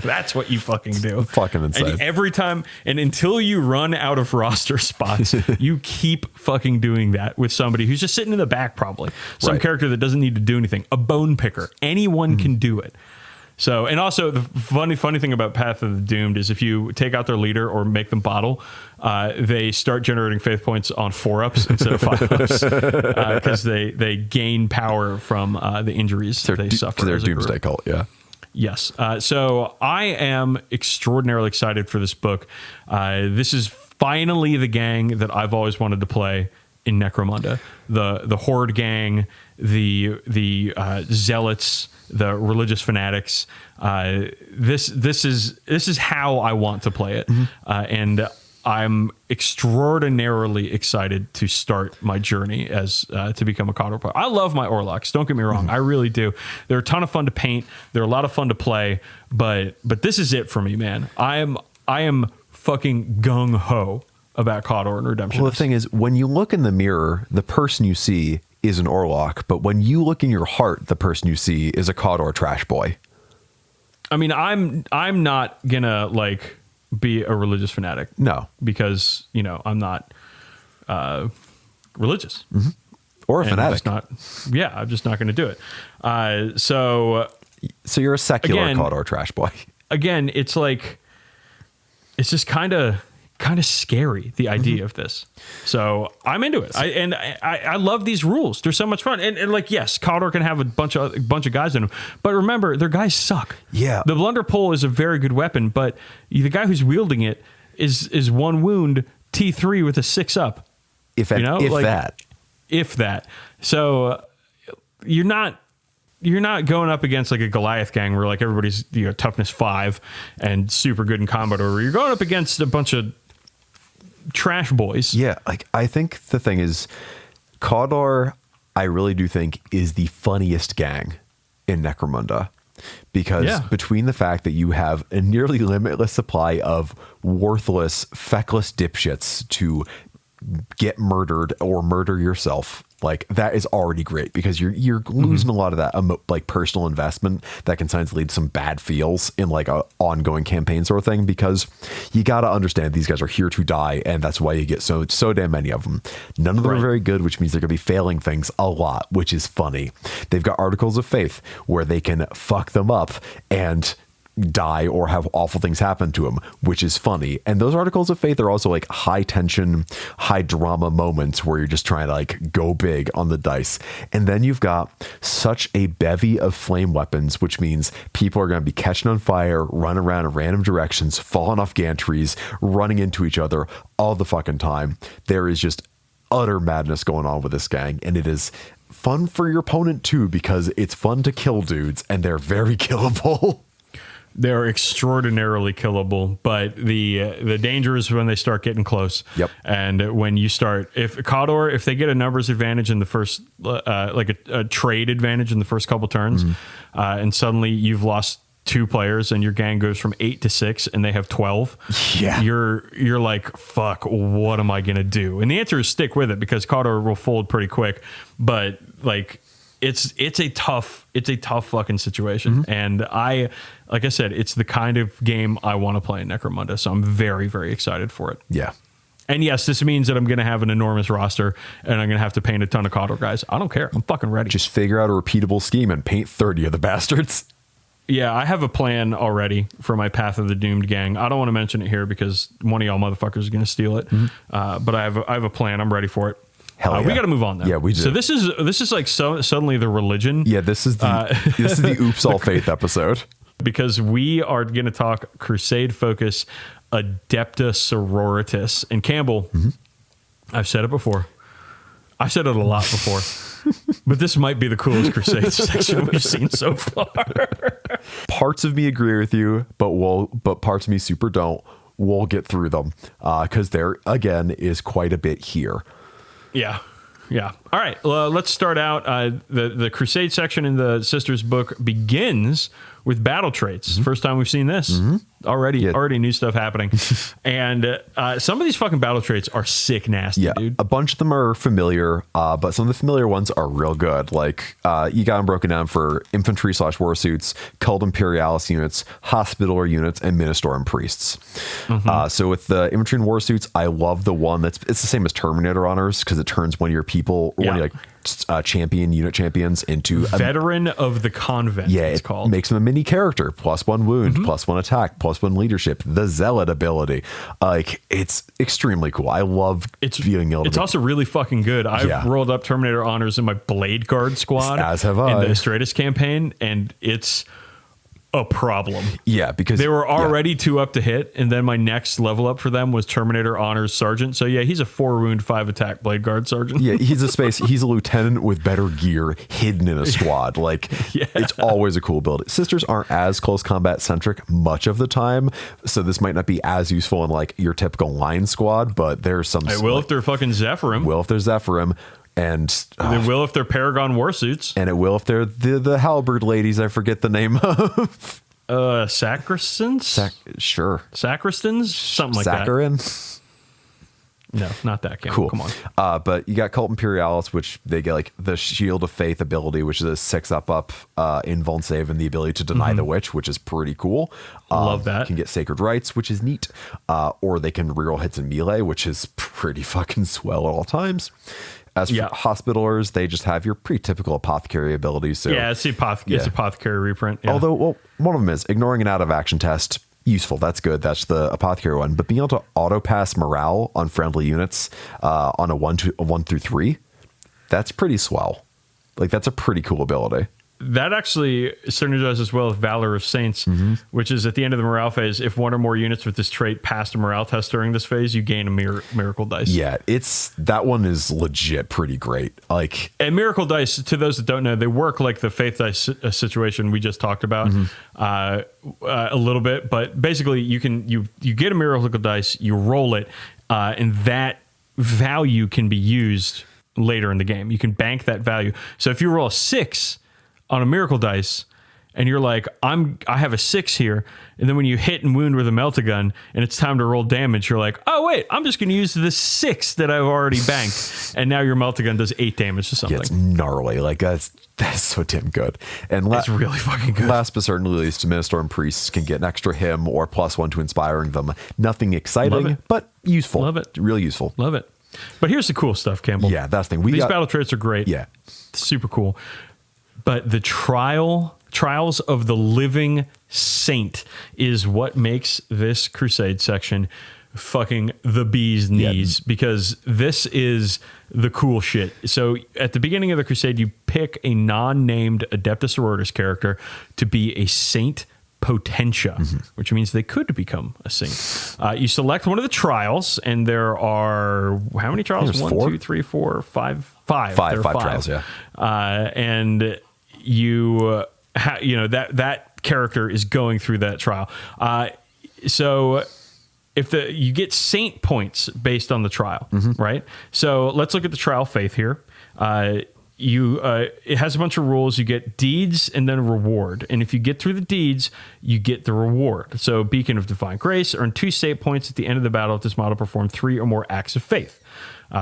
That's what you fucking do. Fucking insane. And every time, and until you run out of roster spots, you keep fucking doing that with somebody who's just sitting in the back, probably. Some character that doesn't need to do anything. A bone picker. Anyone can do it. So, and also the funny thing about Path of the Doomed is if you take out their leader or make them bottle, they start generating faith points on 4-ups instead of 5-ups because they gain power from the injuries they suffer. To their Doomsday cult, yeah. Yes. So I am extraordinarily excited for this book. This is finally the gang that I've always wanted to play in Necromunda. The Horde gang, the zealots, the religious fanatics. This is how I want to play it. And I'm extraordinarily excited to start my journey as to become a Khador player. I love my Orlocks. Don't get me wrong. I really do. They're a ton of fun to paint. They're a lot of fun to play. But this is it for me, man. I am fucking gung ho about Khador and Redemption. Well, the thing is, when you look in the mirror, the person you see is an Orlock. But when you look in your heart, the person you see is a Khador trash boy. I mean, I'm not gonna like be a religious fanatic. No, because I'm not religious or a fanatic. I'm just not going to do it. So you're a secular again, Khador trash boy. Again, it's like it's just kind of scary, the idea of this. So I'm into it. I love these rules. They're so much fun. And like, yes, Khador can have a bunch of guys in them, but remember, their guys suck. Yeah. The blunder pole is a very good weapon, but the guy who's wielding it is one wound T3 with a 6-up. If that. So you're not going up against like a Goliath gang where like everybody's toughness 5 and super good in combat, or you're going up against a bunch of trash boys. Yeah, like I think the thing is, Khador, I really do think is the funniest gang in Necromunda, because between the fact that you have a nearly limitless supply of worthless, feckless dipshits to get murdered or murder yourself, like that is already great, because you're losing a lot of that like personal investment that can sometimes lead to some bad feels in like a ongoing campaign sort of thing, because you got to understand these guys are here to die, and that's why you get so damn many of them. None of them are very good, which means they're gonna be failing things a lot, which is funny. They've got articles of faith where they can fuck them up and die or have awful things happen to him, which is funny. And those articles of faith are also like high tension, high drama moments where you're just trying to like go big on the dice. And then you've got such a bevy of flame weapons, which means people are going to be catching on fire, running around in random directions, falling off gantries, running into each other all the fucking time. There is just utter madness going on with this gang, and it is fun for your opponent too, because it's fun to kill dudes and they're very killable. They're extraordinarily killable, but the danger is when they start getting close. Yep. And when you start, if they get a numbers advantage in the first, like a trade advantage in the first couple turns, and suddenly you've lost 2 players and your gang goes from 8 to 6 and they have 12. Yeah. You're like, fuck, what am I going to do? And the answer is stick with it, because Khador will fold pretty quick, but like, it's a tough fucking situation. And like I said, it's the kind of game I want to play in Necromunda. So I'm very, very excited for it. Yeah. And yes, this means that I'm going to have an enormous roster and I'm going to have to paint a ton of Khador guys. I don't care. I'm fucking ready. Just figure out a repeatable scheme and paint 30 of the bastards. Yeah, I have a plan already for my Path of the Doomed gang. I don't want to mention it here because one of y'all motherfuckers is going to steal it. But I have a plan. I'm ready for it. Hell yeah. We got to move on though. Yeah, we do. So this is like suddenly the religion. Yeah, this is the Oops All Faith episode. Because we are going to talk Crusade Focus Adepta Sororitas. And Campbell, I've said it before. I've said it a lot before. But this might be the coolest Crusade section we've seen so far. Parts of me agree with you, but parts of me super don't. We'll get through them because there, again, is quite a bit here. Yeah. All right. Let's start out. The Crusade section in the Sisters book begins with battle traits. First time we've seen this. Already new stuff happening. And some of these fucking battle traits are sick nasty, dude. A bunch of them are familiar, but some of the familiar ones are real good. Like you got them broken down for infantry / warsuits, Cult Imperialis units, Hospitaller units, and Ministorum priests. So with the infantry and warsuits, I love the one it's the same as Terminator honors, because it turns one of your people or one of your unit champions into a veteran of the convent. Yeah, it's called. Makes them a mini character, +1 wound, +1 attack, +1 leadership, the zealot ability. Like, it's extremely cool. I love viewing it. It's also really fucking good. I've rolled up Terminator honors in my Blade Guard squad, as have I, in the Stratus campaign, and it's a problem. Yeah, because they were already 2 up to hit, and then my next level up for them was Terminator Honors Sergeant. So yeah, he's a 4 wound, 5 attack Blade Guard Sergeant. Yeah, he's a lieutenant with better gear hidden in a squad. Like, it's always a cool build. Sisters aren't as close combat centric much of the time, so this might not be as useful in like your typical line squad, but there's some... I will if they're fucking Zephyrim. Will if they're Zephyrim. And they will if they're Paragon warsuits. And it will if they're the halberd ladies I forget the name of. Sacristans? Sure. Sacristans? Something like Saccharin? that. No, not that. Cool. Come on. But you got Cult Imperialis, which they get like the Shield of Faith ability, which is a 6 up in Vuln Save, and the ability to deny the witch, which is pretty cool. Love that. Can get Sacred Rites, which is neat. Or they can reroll hits in melee, which is pretty fucking swell at all times. As for Hospitalers, they just have your pretty typical apothecary abilities. So it's the apothecary reprint. Yeah. Although, well, one of them is ignoring an out of action test. Useful. That's good. That's the apothecary one. But being able to auto pass morale on friendly units on a 1 through 3, that's pretty swell. Like, that's a pretty cool ability. That actually synergizes as well with Valor of Saints, which is at the end of the morale phase. If 1 or more units with this trait passed a morale test during this phase, you gain a miracle dice. Yeah, that one is legit pretty great. Like, and miracle dice, to those that don't know, they work like the faith dice situation we just talked about a little bit. But basically, you get a miracle dice, you roll it, and that value can be used later in the game. You can bank that value. So if you roll a 6 on a miracle dice, and you're like, I have a 6 here, and then when you hit and wound with a Meltagun, and it's time to roll damage, you're like, oh wait, I'm just going to use the 6 that I've already banked, and now your Meltagun does 8 damage to something. Yeah, it's gnarly. Like, that's so damn good. And it's really fucking good. Last but certainly least, Ministorm priests can get an extra hymn or +1 to inspiring them. Nothing exciting, but useful. Love it. Real useful. Love it. But here's the cool stuff, Campbell. Yeah, that's the thing. These battle traits are great. Yeah, super cool. But the Trials of the Living Saint is what makes this Crusade section fucking the bee's knees, because this is the cool shit. So at the beginning of the Crusade, you pick a non-named Adeptus Sororitas character to be a Saint Potentia, which means they could become a saint. You select one of the trials, and there are how many trials? 1, 2, 3, 4, 5. Five trials, yeah. And you that character is going through that trial. So if you get saint points based on the trial, right? So let's look at the trial faith here. It has a bunch of rules. You get deeds and then a reward. And if you get through the deeds, you get the reward. So Beacon of Divine Grace, earn 2 saint points at the end of the battle if this model performed 3 or more acts of faith.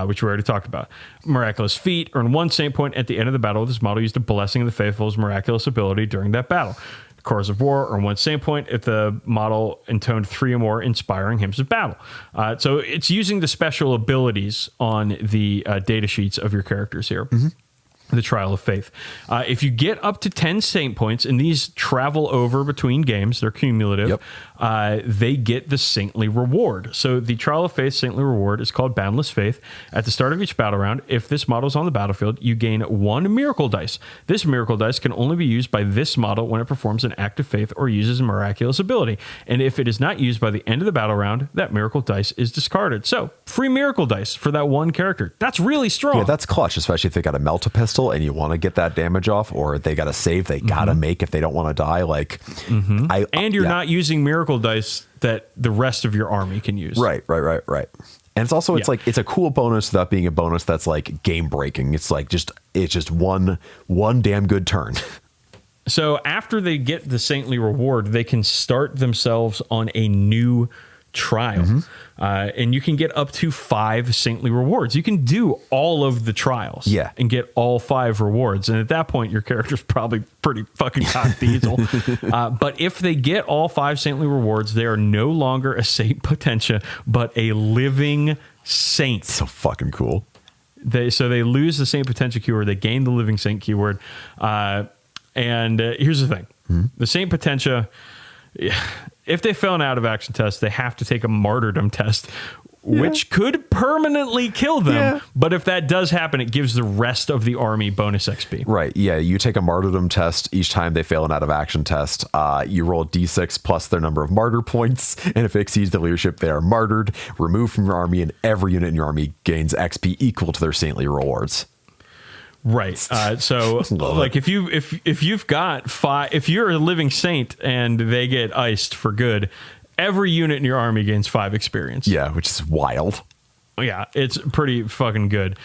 Which we already talked about. Miraculous Feat, earn 1 saint point at the end of the battle. This model used a Blessing of the Faithful's miraculous ability during that battle. Chorus of War, earn 1 saint point if the model intoned 3 or more inspiring hymns of battle. So it's using the special abilities on the data sheets of your characters here. The Trial of Faith. If you get up to 10 saint points, and these travel over between games, they're cumulative, they get the saintly reward. So the Trial of Faith saintly reward is called Boundless Faith. At the start of each battle round, if this model is on the battlefield, you gain 1 miracle dice. This miracle dice can only be used by this model when it performs an act of faith or uses a miraculous ability. And if it is not used by the end of the battle round, that miracle dice is discarded. So free miracle dice for that one character. That's really strong. Yeah, that's clutch, especially if they got a Melta Pistol and you want to get that damage off, or they got a save they gotta make if they don't want to die. Like, and you're not using miracle dice that the rest of your army can use. Right. And it's also, it's like, it's a cool bonus without being a bonus that's like game breaking. It's like it's just one damn good turn. So after they get the saintly reward, they can start themselves on a new trial. And you can get up to 5 saintly rewards. You can do all of the trials and get all 5 rewards. And at that point, your character's probably pretty fucking cock diesel. But if they get all 5 saintly rewards, they are no longer a Saint Potentia, but a living saint. So fucking cool. So they lose the Saint Potentia keyword. They gain the living saint keyword. And here's the thing. The Saint Potentia... if they fail an out of action test, they have to take a martyrdom test, which could permanently kill them. Yeah. But if that does happen, it gives the rest of the army bonus XP. Right. Yeah. You take a martyrdom test each time they fail an out of action test. You roll a d6 plus their number of martyr points. And if it exceeds the leadership, they are martyred, removed from your army, and every unit in your army gains XP equal to their saintly rewards. Right. So like if you've got if you're a living saint and they get iced for good, every unit in your army gains 5 experience. Yeah, which is wild. Yeah, it's pretty fucking good.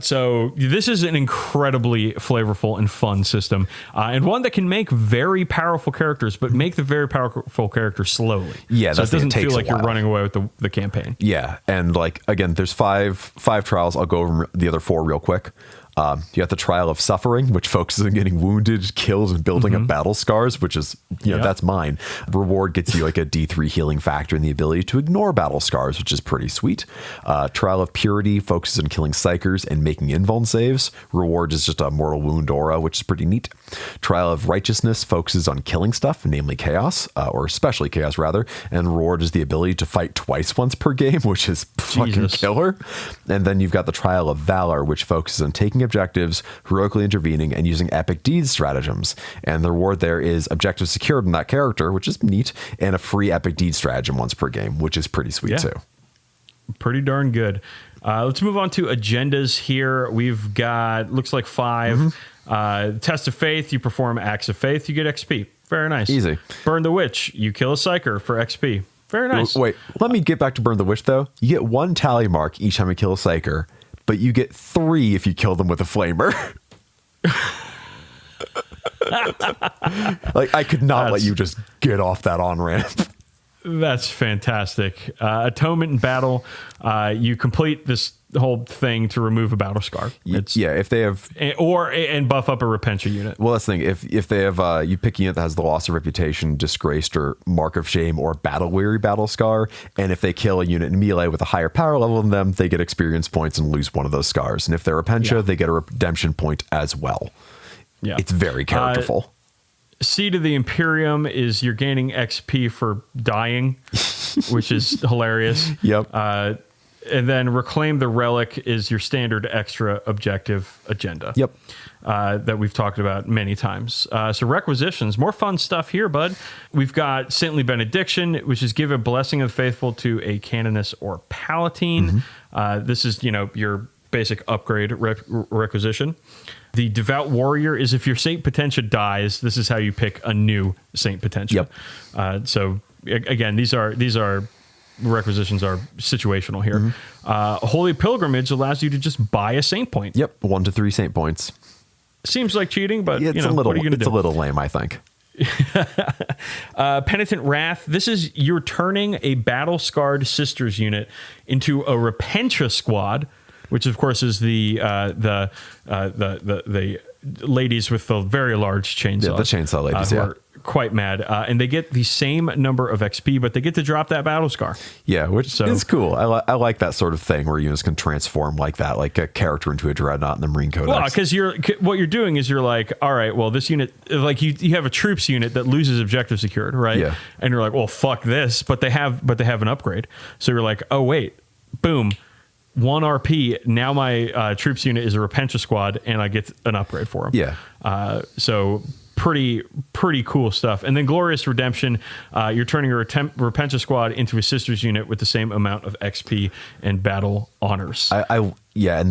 So this is an incredibly flavorful and fun system, and one that can make very powerful characters, but make the very powerful characters slowly. Yeah, so it doesn't feel like you're while. running away with the campaign. Yeah, and like again, there's five trials. I'll go over the other 4 real quick. You got the Trial of Suffering, which focuses on getting wounded, killed, and building up battle scars, which is, that's mine. Reward gets you like a D3 healing factor and the ability to ignore battle scars, which is pretty sweet. Trial of Purity focuses on killing psychers and making invuln saves. Reward is just a mortal wound aura, which is pretty neat. Trial of Righteousness focuses on killing stuff, namely chaos, or especially chaos rather. And reward is the ability to fight twice once per game, which is fucking killer. And then you've got the Trial of Valor, which focuses on taking objectives, heroically intervening, and using epic deeds stratagems. And the reward there is objectives secured in that character, which is neat, and a free epic deed stratagem once per game, which is pretty sweet too. Pretty darn good. Let's move on to agendas here. We've got, looks like 5. Test of Faith, you perform acts of faith, you get XP. Very nice. Easy. Burn the Witch, you kill a psyker for XP. Very nice. Wait, let me get back to Burn the Witch though. You get 1 tally mark each time you kill a psyker, but you get 3 if you kill them with a flamer. Like, I could not let you just get off that on-ramp. That's fantastic. Atonement in battle, you complete this whole thing to remove a battle scar. If they have... And buff up a Repentia unit. Well, that's the thing. If they have... you pick a unit that has the Loss of Reputation, Disgraced, or Mark of Shame, or Battle-Weary battle scar, and if they kill a unit in melee with a higher power level than them, they get experience points and lose one of those scars. And if they're Repentia, they get a redemption point as well. Yeah. It's very characterful. Seed of the Imperium is you're gaining XP for dying, which is hilarious. Yep. And then Reclaim the Relic is your standard extra objective agenda. Yep. That we've talked about many times. So requisitions, more fun stuff here, bud. We've got Saintly Benediction, which is give a blessing of the faithful to a canoness or palatine. This is, your basic upgrade requisition. The Devout Warrior is if your Saint Potentia dies, this is how you pick a new Saint Potentia. Yep. So again, these are requisitions are situational here. Holy Pilgrimage allows you to just buy a saint point. Yep, 1 to 3 saint points. Seems like cheating, but it's what are you going to do? It's a little lame, I think. Penitent Wrath. This is you're turning a battle-scarred sisters unit into a Repentia squad, which of course is the ladies with the very large chainsaws. Yeah, the chainsaw ladies, who are quite mad. And they get the same number of XP, but they get to drop that battle scar. Yeah, which is cool. I like that sort of thing where units can transform like that, like a character into a dreadnought in the Marine Codex. Well, because what you're doing is you're like, all right, well, this unit, like you have a troops unit that loses objective secured, right? Yeah. And you're like, well, fuck this, but they have an upgrade. So you're like, oh wait, boom. 1 RP, now my troops unit is a Repentia squad, and I get an upgrade for them. Yeah. So pretty cool stuff. And then Glorious Redemption, you're turning a Repentia squad into a sisters unit with the same amount of XP and battle honors. You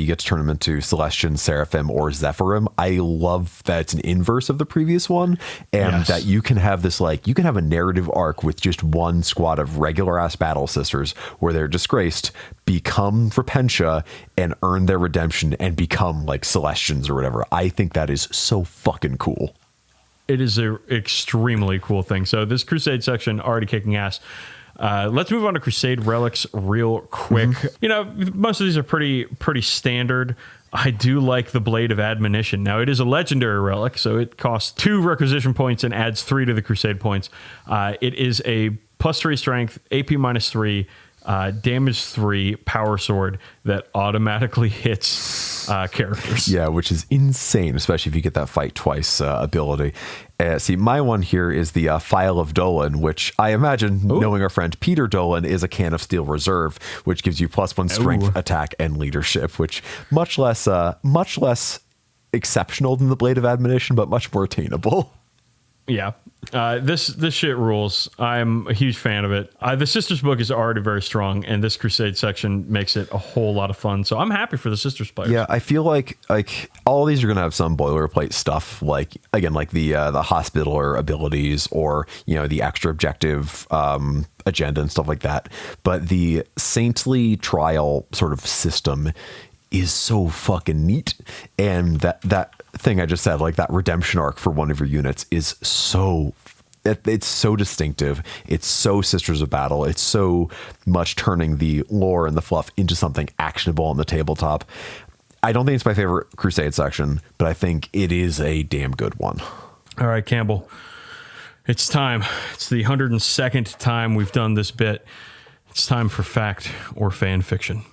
get to turn them into Celestian, Seraphim, or Zephyrim. I love that it's an inverse of the previous one, and that you can have this, you can have a narrative arc with just 1 squad of regular ass battle sisters where they're disgraced, become Repentia, and earn their redemption and become like Celestians or whatever. I think that is so fucking cool. It is an extremely cool thing. So this Crusade section already kicking ass. Let's move on to Crusade relics real quick. Most of these are pretty standard. I do like the Blade of Admonition. Now, it is a legendary relic, so it costs 2 requisition points and adds 3 to the Crusade points. It is a +3 strength, AP -3, damage 3 power sword that automatically hits characters. Yeah, which is insane, especially if you get that fight twice ability. See, my one here is the File of Dolan, which I imagine, knowing our friend Peter Dolan, is a Can of Steel Reserve, which gives you +1 strength, attack, and leadership, which much less exceptional than the Blade of Admonition, but much more attainable. Yeah, this shit rules. I'm a huge fan of it. The Sisters book is already very strong, and this Crusade section makes it a whole lot of fun. So I'm happy for the Sisters players. Yeah, I feel like all of these are going to have some boilerplate stuff, like the hospitaler abilities or the extra objective agenda and stuff like that. But the saintly trial sort of system is so fucking neat, and that thing I just said, like that redemption arc for one of your units, is it's so distinctive. It's so Sisters of Battle. It's so much turning the lore and the fluff into something actionable on the tabletop. I don't think it's my favorite Crusade section, but I think it is a damn good one. All right, Campbell, it's time. It's the 102nd time we've done this bit. It's time for fact or fan fiction.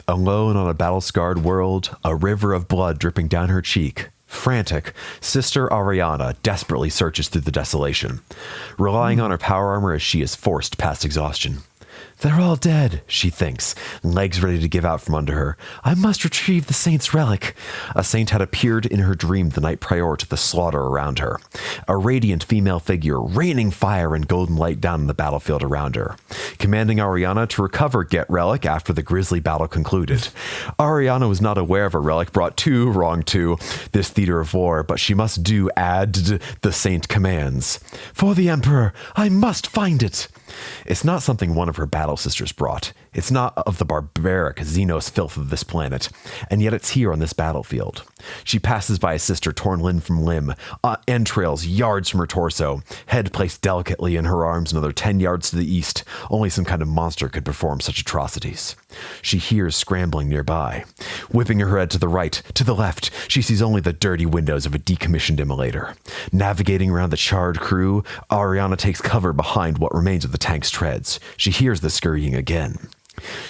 Alone on a battle-scarred world, a river of blood dripping down her cheek. Frantic, Sister Ariana desperately searches through the desolation, relying on her power armor as she is forced past exhaustion. They're all dead, she thinks, legs ready to give out from under her. I must retrieve the saint's relic. A saint had appeared in her dream the night prior to the slaughter around her. A radiant female figure raining fire and golden light down on the battlefield around her, commanding Ariana to recover Get Relic after the grisly battle concluded. Ariana was not aware of a relic brought to this theater of war, but she must do the saint commands. For the Emperor, I must find it. It's not something one of her battle sisters brought. It's not of the barbaric Xenos filth of this planet, and yet it's here on this battlefield. She passes by a sister torn limb from limb, entrails yards from her torso, head placed delicately in her arms another 10 yards to the east. Only some kind of monster could perform such atrocities. She hears scrambling nearby. Whipping her head to the right, to the left, she sees only the dirty windows of a decommissioned immolator. Navigating around the charred crew, Ariana takes cover behind what remains of the tank's treads. She hears the scurrying again.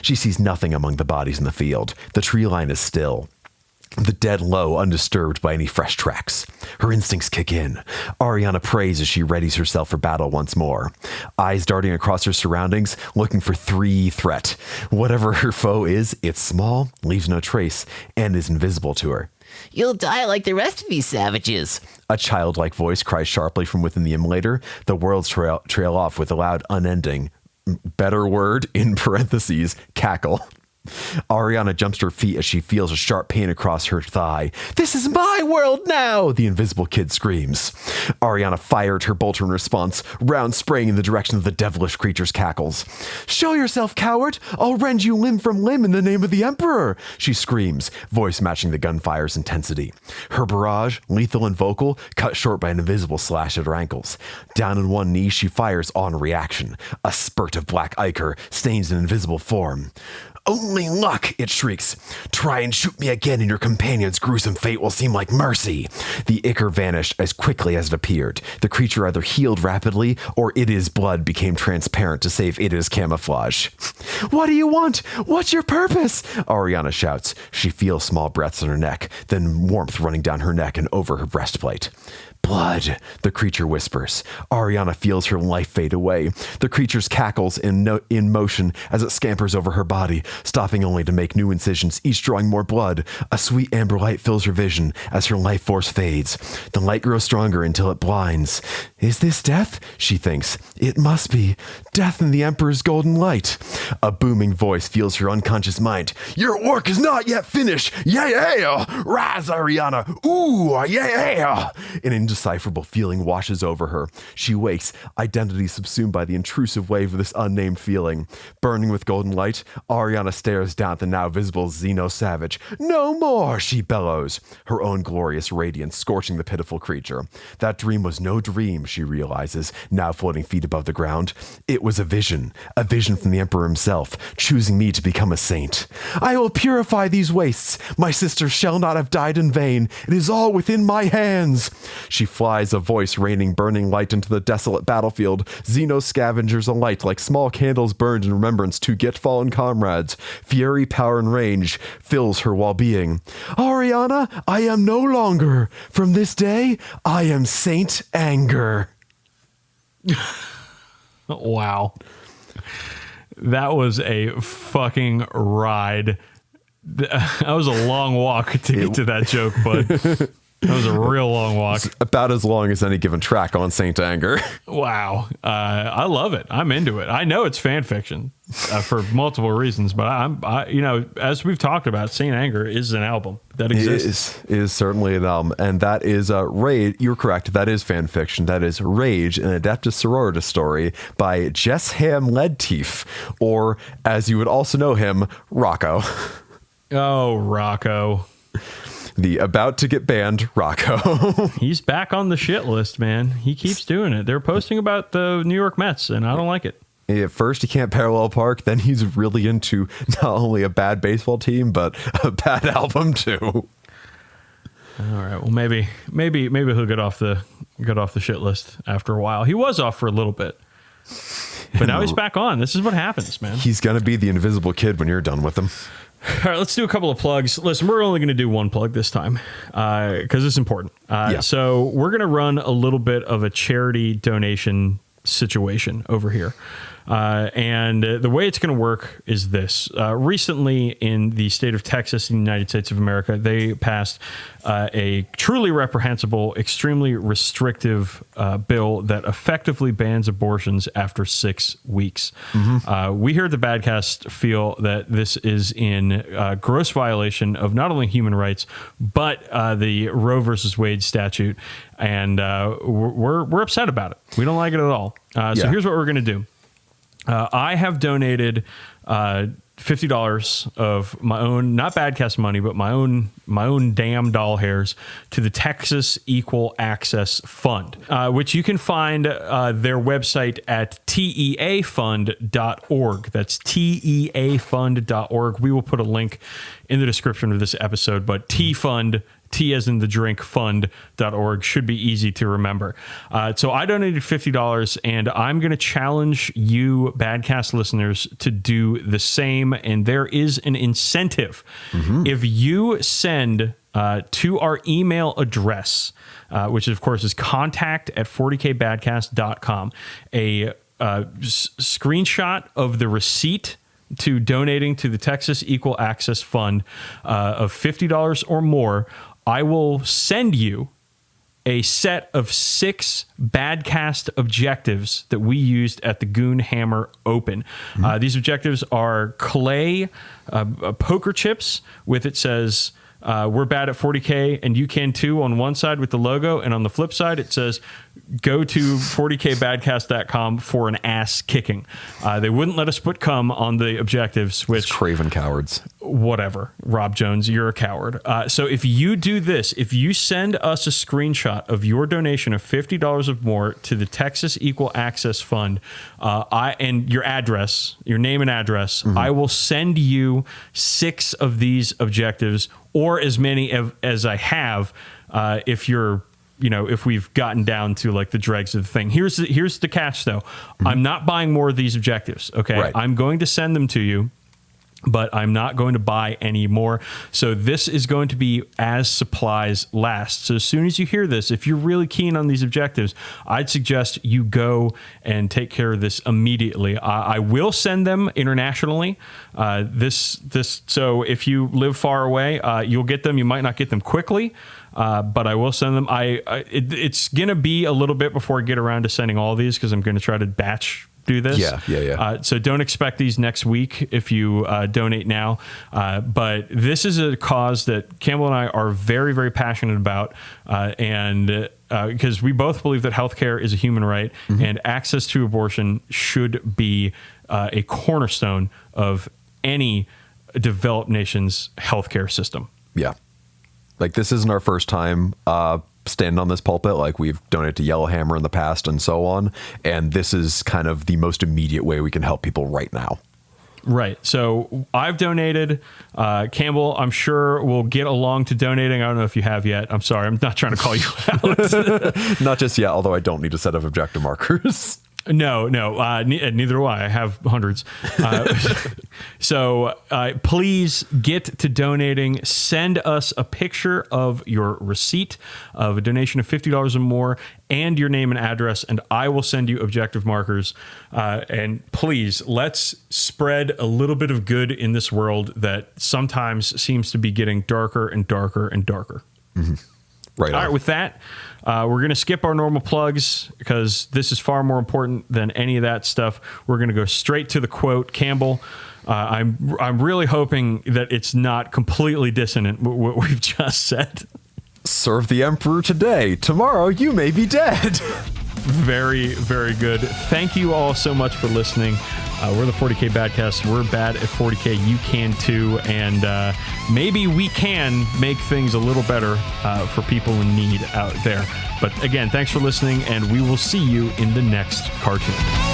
She sees nothing among the bodies in the field. The tree line is still. The dead low, undisturbed by any fresh tracks. Her instincts kick in. Ariana prays as she readies herself for battle once more. Eyes darting across her surroundings, looking for 3 threat. Whatever her foe is, it's small, leaves no trace, and is invisible to her. You'll die like the rest of these savages. A childlike voice cries sharply from within the immolator. The worlds trail off with a loud, unending, better word, in parentheses, cackle. Ariana jumps to her feet as she feels a sharp pain across her thigh. This is my world now, the invisible kid screams. Ariana fired her bolter in response, round spraying in the direction of the devilish creature's cackles. Show yourself, coward! I'll rend you limb from limb in the name of the Emperor, she screams, voice matching the gunfire's intensity. Her barrage, lethal and vocal, cut short by an invisible slash at her ankles. Down on one knee, she fires on reaction. A spurt of black ichor stains an invisible form. Only luck, it shrieks. Try and shoot me again and your companion's gruesome fate will seem like mercy. The ichor vanished as quickly as it appeared. The creature either healed rapidly or its blood became transparent to save its camouflage. What do you want? What's your purpose? Ariana shouts. She feels small breaths on her neck, then warmth running down her neck and over her breastplate. Blood, the creature whispers. Ariana feels her life fade away. The creature's cackles in motion as it scampers over her body, stopping only to make new incisions, each drawing more blood. A sweet amber light fills her vision as her life force fades. The light grows stronger until it blinds. Is this death? She thinks. It must be. Death in the Emperor's golden light. A booming voice fills her unconscious mind. Your work is not yet finished. Yeah. Rise, Ariana. Ooh, yeah. An indecipherable feeling washes over her. She wakes, identity subsumed by the intrusive wave of this unnamed feeling. Burning with golden light, Ariana stares down at the now visible Xeno savage. No more, she bellows, her own glorious radiance scorching the pitiful creature. That dream was no dream, she realizes, now floating feet above the ground. It was a vision from the Emperor himself, choosing me to become a saint. I will purify these wastes. My sisters shall not have died in vain. It is all within my hands. She she flies, a voice raining burning light into the desolate battlefield. Xeno scavengers alight like small candles burned in remembrance to get fallen comrades. Fury, power, and range fills her well-being. Ariana, I am no longer. From this day, I am Saint Anger. Wow. That was a fucking ride. That was a long walk to get to that joke, bud. That was a real long walk. It's about as long as any given track on Saint Anger. Wow. I love it. I'm into it. I know it's fan fiction for multiple reasons, but I as we've talked about, Saint Anger is an album that exists. It is certainly an album, and that is Rage. You're correct. That is fan fiction. That is Rage, an Adeptus Sororita story by Jess Ham Ledteef, or as you would also know him, Rocco. Oh, Rocco. The about to get banned Rocco. He's back on the shit list, man. He keeps doing it. They're posting about the New York Mets, and I don't like it. At first, he can't parallel park. Then he's really into not only a bad baseball team, but a bad album too. All right. Well, maybe he'll get off the shit list after a while. He was off for a little bit, but now he's back on. This is what happens, man. He's gonna be the invisible kid when you're done with him. All right, let's do a couple of plugs. Listen, we're only going to do one plug this time because it's important. So we're going to run a little bit of a charity donation situation over here. And the way it's going to work is this. Recently in the state of Texas, in the United States of America, they passed a truly reprehensible, extremely restrictive bill that effectively bans abortions after 6 weeks. We here at the Badcast feel that this is in gross violation of not only human rights, but the Roe versus Wade statute. And we're upset about it. We don't like it at all. So here's what we're going to do. I have donated $50 of my own, not Badcast money, but my own damn doll hairs to the Texas Equal Access Fund, which you can find their website at teafund.org. That's teafund.org. We will put a link in the description of this episode, but T as in the drink, fund.org should be easy to remember. So I donated $50, and I'm going to challenge you Badcast listeners to do the same. And there is an incentive. If you send to our email address, which of course is contact@40kbadcast.com, a screenshot of the receipt to donating to the Texas Equal Access Fund of $50 or more, I will send you a set of 6 Badcast objectives that we used at the Goon Hammer Open. These objectives are clay poker chips with it says, we're bad at 40K and you can too on one side with the logo. And on the flip side, it says, go to 40kbadcast.com for an ass kicking. They wouldn't let us put cum on the objectives, which... It's craven cowards. Whatever. Rob Jones, you're a coward. So if you do this, if you send us a screenshot of your donation of $50 or more to the Texas Equal Access Fund, and your address, your name and address, I will send you 6 of these objectives, or as many as I have, if you're, if we've gotten down to like the dregs of the thing. Here's the catch though. I'm not buying more of these objectives. Okay. Right. I'm going to send them to you, but I'm not going to buy any more. So this is going to be as supplies last. So as soon as you hear this, if you're really keen on these objectives, I'd suggest you go and take care of this immediately. I will send them internationally. So if you live far away, you'll get them. You might not get them quickly, but I will send them. It's going to be a little bit before I get around to sending all these because I'm going to try to batch do this. Yeah. So don't expect these next week if you donate now. But this is a cause that Campbell and I are very, very passionate about. And because we both believe that healthcare is a human right and access to abortion should be a cornerstone of any developed nation's healthcare system. Yeah. Like, this isn't our first time standing on this pulpit. Like, we've donated to Yellowhammer in the past and so on. And this is kind of the most immediate way we can help people right now. Right. So I've donated. Campbell, I'm sure will get along to donating. I don't know if you have yet. I'm sorry. I'm not trying to call you out. Not just yet, although I don't need a set of objective markers. No, neither do I. I have hundreds. So please get to donating. Send us a picture of your receipt of a donation of $50 or more and your name and address, and I will send you objective markers. And please, let's spread a little bit of good in this world that sometimes seems to be getting darker and darker and darker. Mm-hmm. Right. All right, with that, we're going to skip our normal plugs because this is far more important than any of that stuff. We're going to go straight to the quote. Campbell, I'm really hoping that it's not completely dissonant what we've just said. Serve the Emperor today. Tomorrow you may be dead. Very, very good. Thank you all so much for listening. We're the 40k Badcast. We're bad at 40k. You can too. And maybe we can make things a little better for people in need out there. But again, thanks for listening, and we will see you in the next cartoon.